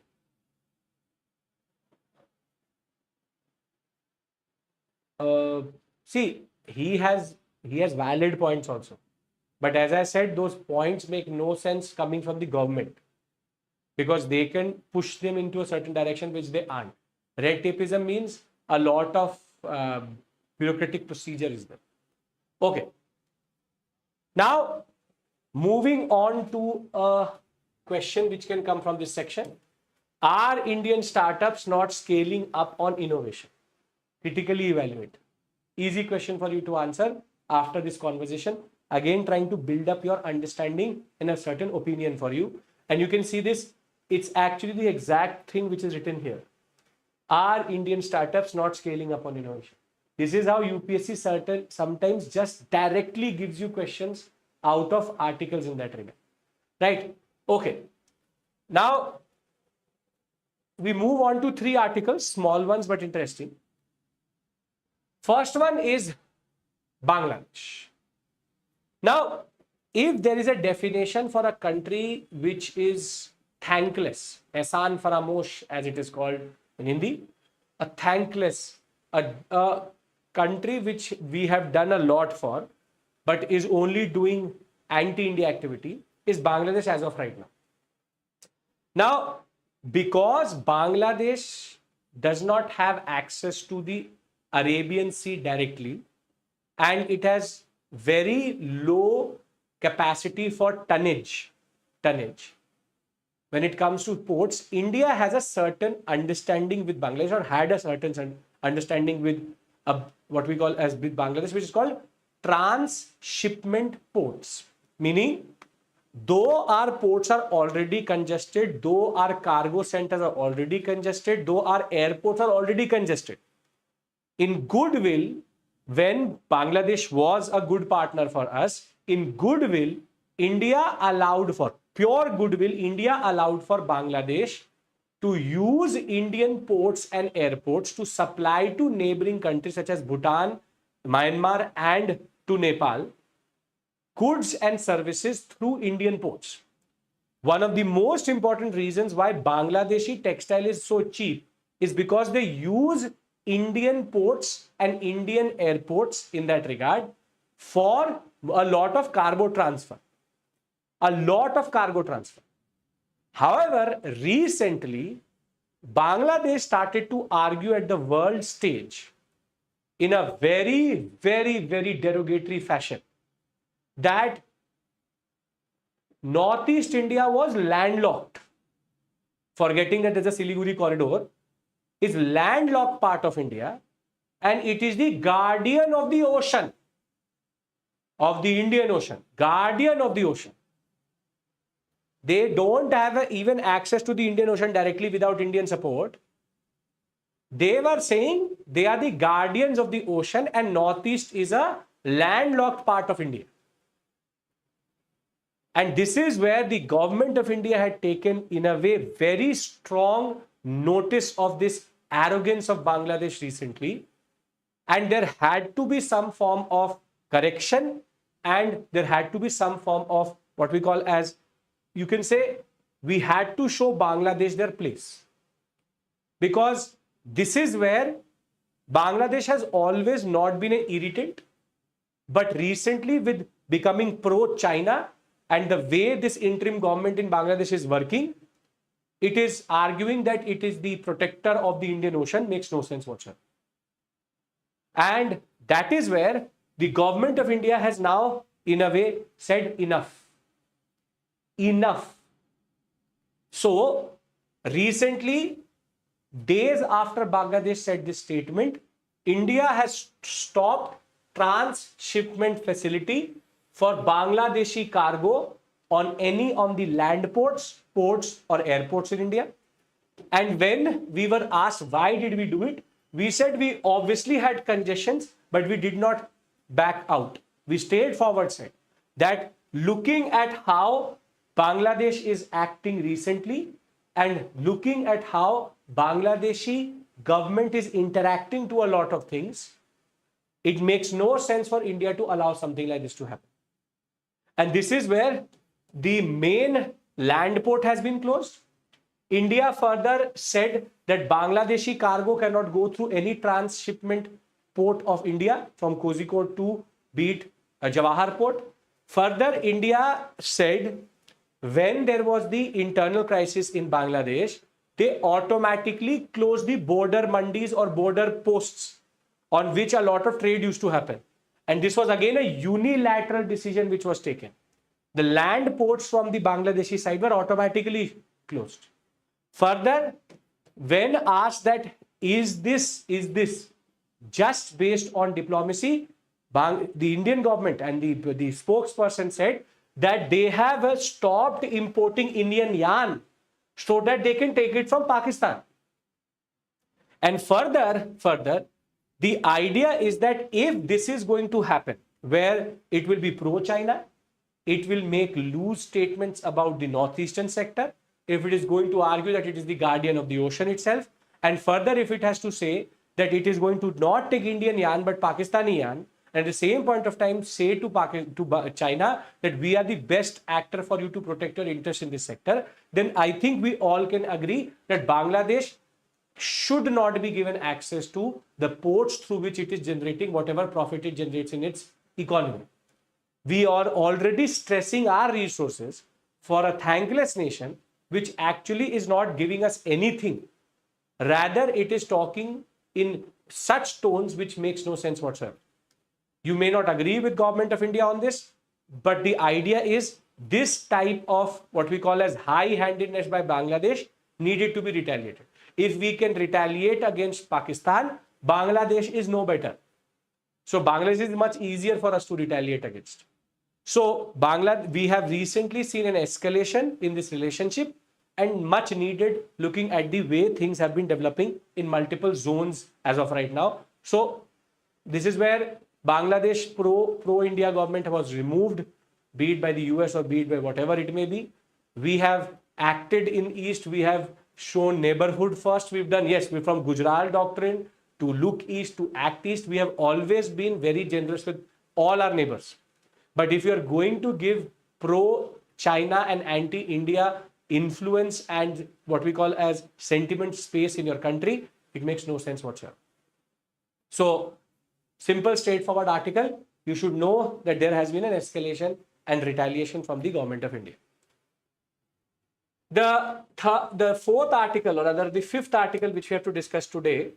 See, he has valid points also. But as I said, those points make no sense coming from the government, because they can push them into a certain direction which they aren't. Red tapeism means a lot of bureaucratic procedure is there. Okay. Now, moving on to a question which can come from this section. Are Indian startups not scaling up on innovation? Critically evaluate. Easy question for you to answer after this conversation. Again, trying to build up your understanding and a certain opinion for you. And you can see this, it's actually the exact thing which is written here. Are Indian startups not scaling up on innovation? This is how UPSC sometimes just directly gives you questions out of articles in that regard. Right? Okay. Now, we move on to 3 articles, small ones but interesting. First one is Bangladesh. Now, if there is a definition for a country which is thankless, ehsan faramosh as it is called in Hindi, a thankless, a country which we have done a lot for, but is only doing anti-India activity, is Bangladesh as of right now. Now, because Bangladesh does not have access to the Arabian Sea directly, and it has very low capacity for tonnage. When it comes to ports, India has a certain understanding with Bangladesh, or had a certain understanding with what we call as with Bangladesh, which is called transshipment ports. Meaning, though our ports are already congested, though our cargo centers are already congested, though our airports are already congested, in goodwill, when Bangladesh was a good partner for us, in goodwill, India allowed for pure goodwill, India allowed for Bangladesh to use Indian ports and airports to supply to neighboring countries such as Bhutan, Myanmar, and to Nepal goods and services through Indian ports. One of the most important reasons why Bangladeshi textile is so cheap is because they use Indian ports and Indian airports in that regard for a lot of cargo transfer. A lot of cargo transfer. However, recently, Bangladesh started to argue at the world stage in a very, very, very derogatory fashion that Northeast India was landlocked. Forgetting that there's a Siliguri corridor, is landlocked part of India, and it is the guardian of the ocean, of the Indian Ocean, guardian of the ocean. They don't have even access to the Indian Ocean directly without Indian support. They were saying they are the guardians of the ocean and Northeast is a landlocked part of India. And this is where the government of India had taken, in a way, very strong notice of this arrogance of Bangladesh recently. And there had to be some form of correction, and there had to be some form of what we call as, you can say, we had to show Bangladesh their place. Because this is where Bangladesh has always not been an irritant, but recently with becoming pro-China and the way this interim government in Bangladesh is working, it is arguing that it is the protector of the Indian Ocean. Makes no sense whatsoever. And that is where the government of India has now, in a way, said enough. Enough. So, recently, days after Bangladesh said this statement, India has stopped transshipment facility for Bangladeshi cargo on the land ports or airports in India. And when we were asked why did we do it, we said we obviously had congestions, but we did not back out. We stayed forward, said that looking at how Bangladesh is acting recently and looking at how Bangladeshi government is interacting to a lot of things, it makes no sense for India to allow something like this to happen. And this is where the main land port has been closed. India further said that Bangladeshi cargo cannot go through any transshipment port of India from Kozhikode to be it Jawahar port. Further, India said when there was the internal crisis in Bangladesh, they automatically closed the border mandis or border posts on which a lot of trade used to happen. And this was again a unilateral decision which was taken. The land ports from the Bangladeshi side were automatically closed. Further, when asked that is this just based on diplomacy, the Indian government and the spokesperson said that they have stopped importing Indian yarn so that they can take it from Pakistan. And further, the idea is that if this is going to happen, where it will be pro-China, it will make loose statements about the northeastern sector, if it is going to argue that it is the guardian of the ocean itself, and further if it has to say that it is going to not take Indian yarn but Pakistani yarn, and at the same point of time say to China that we are the best actor for you to protect your interests in this sector, then I think we all can agree that Bangladesh should not be given access to the ports through which it is generating whatever profit it generates in its economy. We are already stressing our resources for a thankless nation which actually is not giving us anything. Rather, it is talking in such tones which makes no sense whatsoever. You may not agree with government of India on this, but the idea is this type of what we call as high-handedness by Bangladesh needed to be retaliated. If we can retaliate against Pakistan, Bangladesh is no better. So Bangladesh is much easier for us to retaliate against. So we have recently seen an escalation in this relationship and much needed looking at the way things have been developing in multiple zones as of right now. So this is where Bangladesh pro-India government was removed be it by the US or be it by whatever it may be. We have acted in East. We have shown neighborhood first. We've done, yes, we're from Gujarat doctrine to look East, to act East. We have always been very generous with all our neighbors. But if you're going to give pro-China and anti-India influence and what we call as sentiment space in your country, it makes no sense whatsoever. So, simple, straightforward article. You should know that there has been an escalation and retaliation from the government of India. The fourth article, or rather the fifth article which we have to discuss today,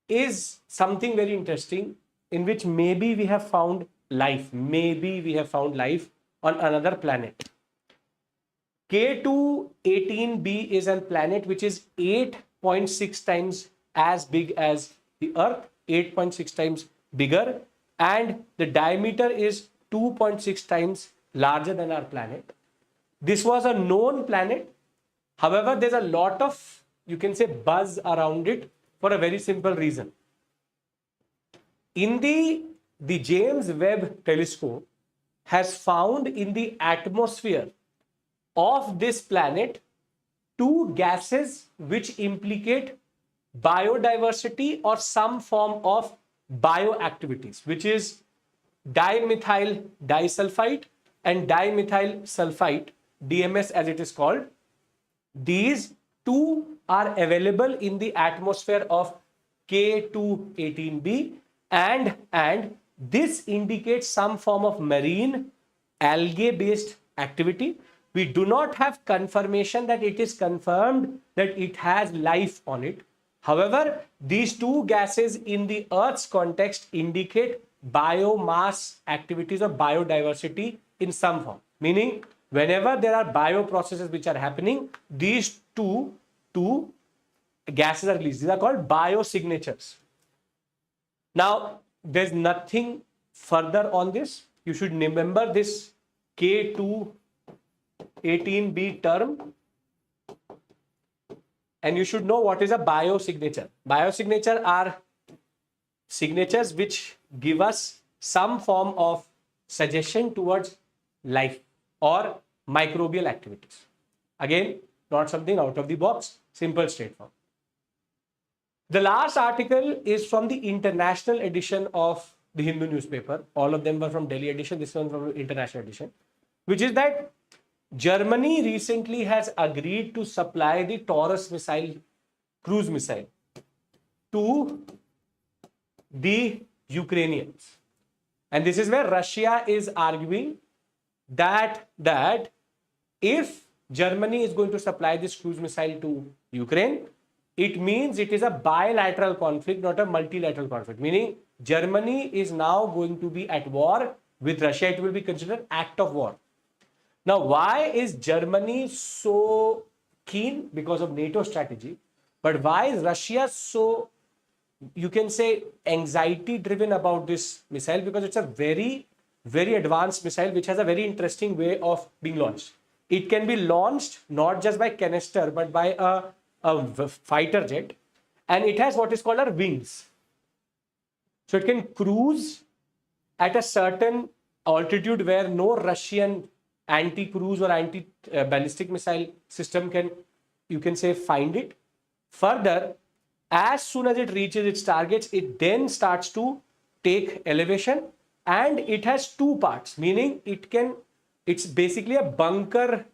is something very interesting, in which maybe we have found life. Maybe we have found life on another planet. K2-18b is a planet which is 8.6 times as big as the Earth, 8.6 times bigger, and the diameter is 2.6 times larger than our planet. This was a known planet. However, there's a lot of, you can say, buzz around it for a very simple reason. In the James Webb telescope has found in the atmosphere of this planet two gases which implicate biodiversity or some form of bioactivities, which is dimethyl disulfide and dimethyl sulfite, DMS as it is called. These two are available in the atmosphere of K2-18b, and this indicates some form of marine algae based activity. We do not have confirmation that it is confirmed that it has life on it. However, these two gases in the Earth's context indicate biomass activities or biodiversity in some form. Meaning, whenever there are bioprocesses which are happening, these two gases are released. These are called biosignatures. Now, there's nothing further on this. You should remember this K2-18b term. And you should know what is a biosignature. Biosignature are signatures which give us some form of suggestion towards life or microbial activities. Again, not something out of the box, simple, straightforward. The last article is from the international edition of the Hindu newspaper. All of them were from Delhi edition, this one from international edition, which is that Germany recently has agreed to supply the Taurus missile, cruise missile, to the Ukrainians. And this is where Russia is arguing that if Germany is going to supply this cruise missile to Ukraine, it means it is a bilateral conflict, not a multilateral conflict. Meaning Germany is now going to be at war with Russia. It will be considered act of war. Now, why is Germany so keen? Because of NATO strategy. But why is Russia so, you can say, anxiety driven about this missile? Because it's a very, very advanced missile which has a very interesting way of being launched. It can be launched not just by canister but by a fighter jet, and it has what is called our wings. So it can cruise at a certain altitude where no Russian anti-cruise or anti-ballistic missile system can, you can say, find it. Further, as soon as it reaches its targets, it then starts to take elevation, and it has two parts, meaning it's basically a bunker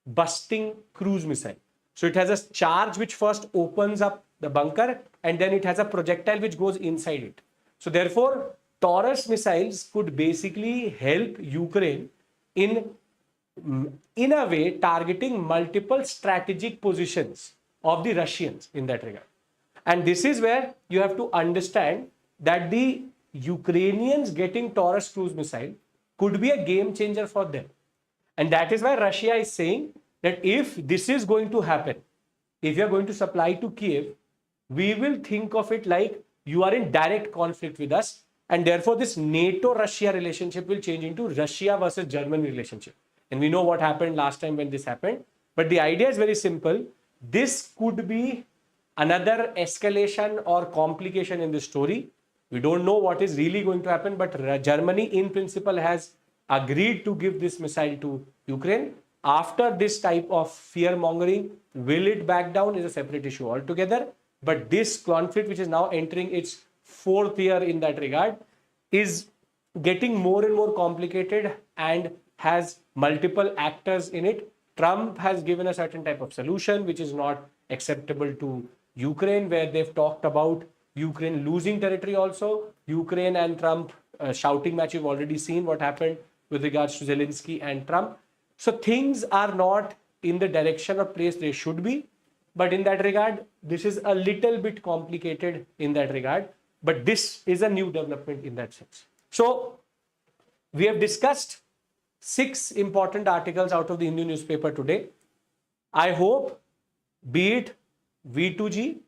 busting cruise missile. So it has a charge which first opens up the bunker, and then it has a projectile which goes inside it. So therefore, Taurus missiles could basically help Ukraine in a way targeting multiple strategic positions of the Russians in that regard. And this is where you have to understand that the Ukrainians getting Taurus cruise missile could be a game changer for them. And that is why Russia is saying that if this is going to happen, if you are going to supply to Kiev, we will think of it like you are in direct conflict with us, and therefore this NATO-Russia relationship will change into Russia versus Germany relationship. And we know what happened last time when this happened. But the idea is very simple. This could be another escalation or complication in the story. We don't know what is really going to happen, but Germany in principle has agreed to give this missile to Ukraine. After this type of fear mongering, will it back down is a separate issue altogether. But this conflict, which is now entering its fourth year in that regard, is getting more and more complicated and has multiple actors in it. Trump has given a certain type of solution which is not acceptable to Ukraine, where they've talked about Ukraine losing territory also. Ukraine and Trump shouting match, you've already seen what happened with regards to Zelensky and Trump. So things are not in the direction or place they should be. But in that regard, this is a little bit complicated in that regard. But this is a new development in that sense. So we have discussed 6 important articles out of the Hindu newspaper today. I hope, be it V2G,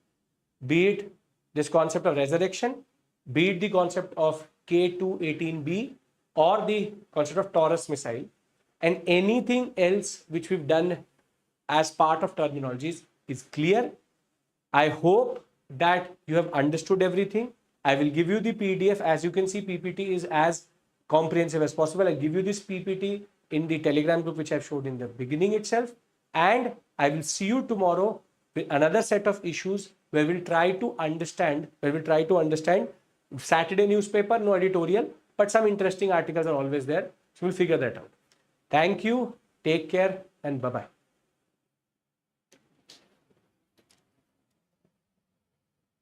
be it this concept of resurrection, be it the concept of K218B, or the concept of Taurus missile, and anything else which we've done as part of terminologies is clear. I hope that you have understood everything. I will give you the PDF. As you can see, PPT is as comprehensive as possible. I'll give you this PPT in the Telegram group, which I've showed in the beginning itself. And I will see you tomorrow with another set of issues where we'll try to understand, Saturday newspaper, no editorial, but some interesting articles are always there. So we'll figure that out. Thank you. Take care and bye-bye.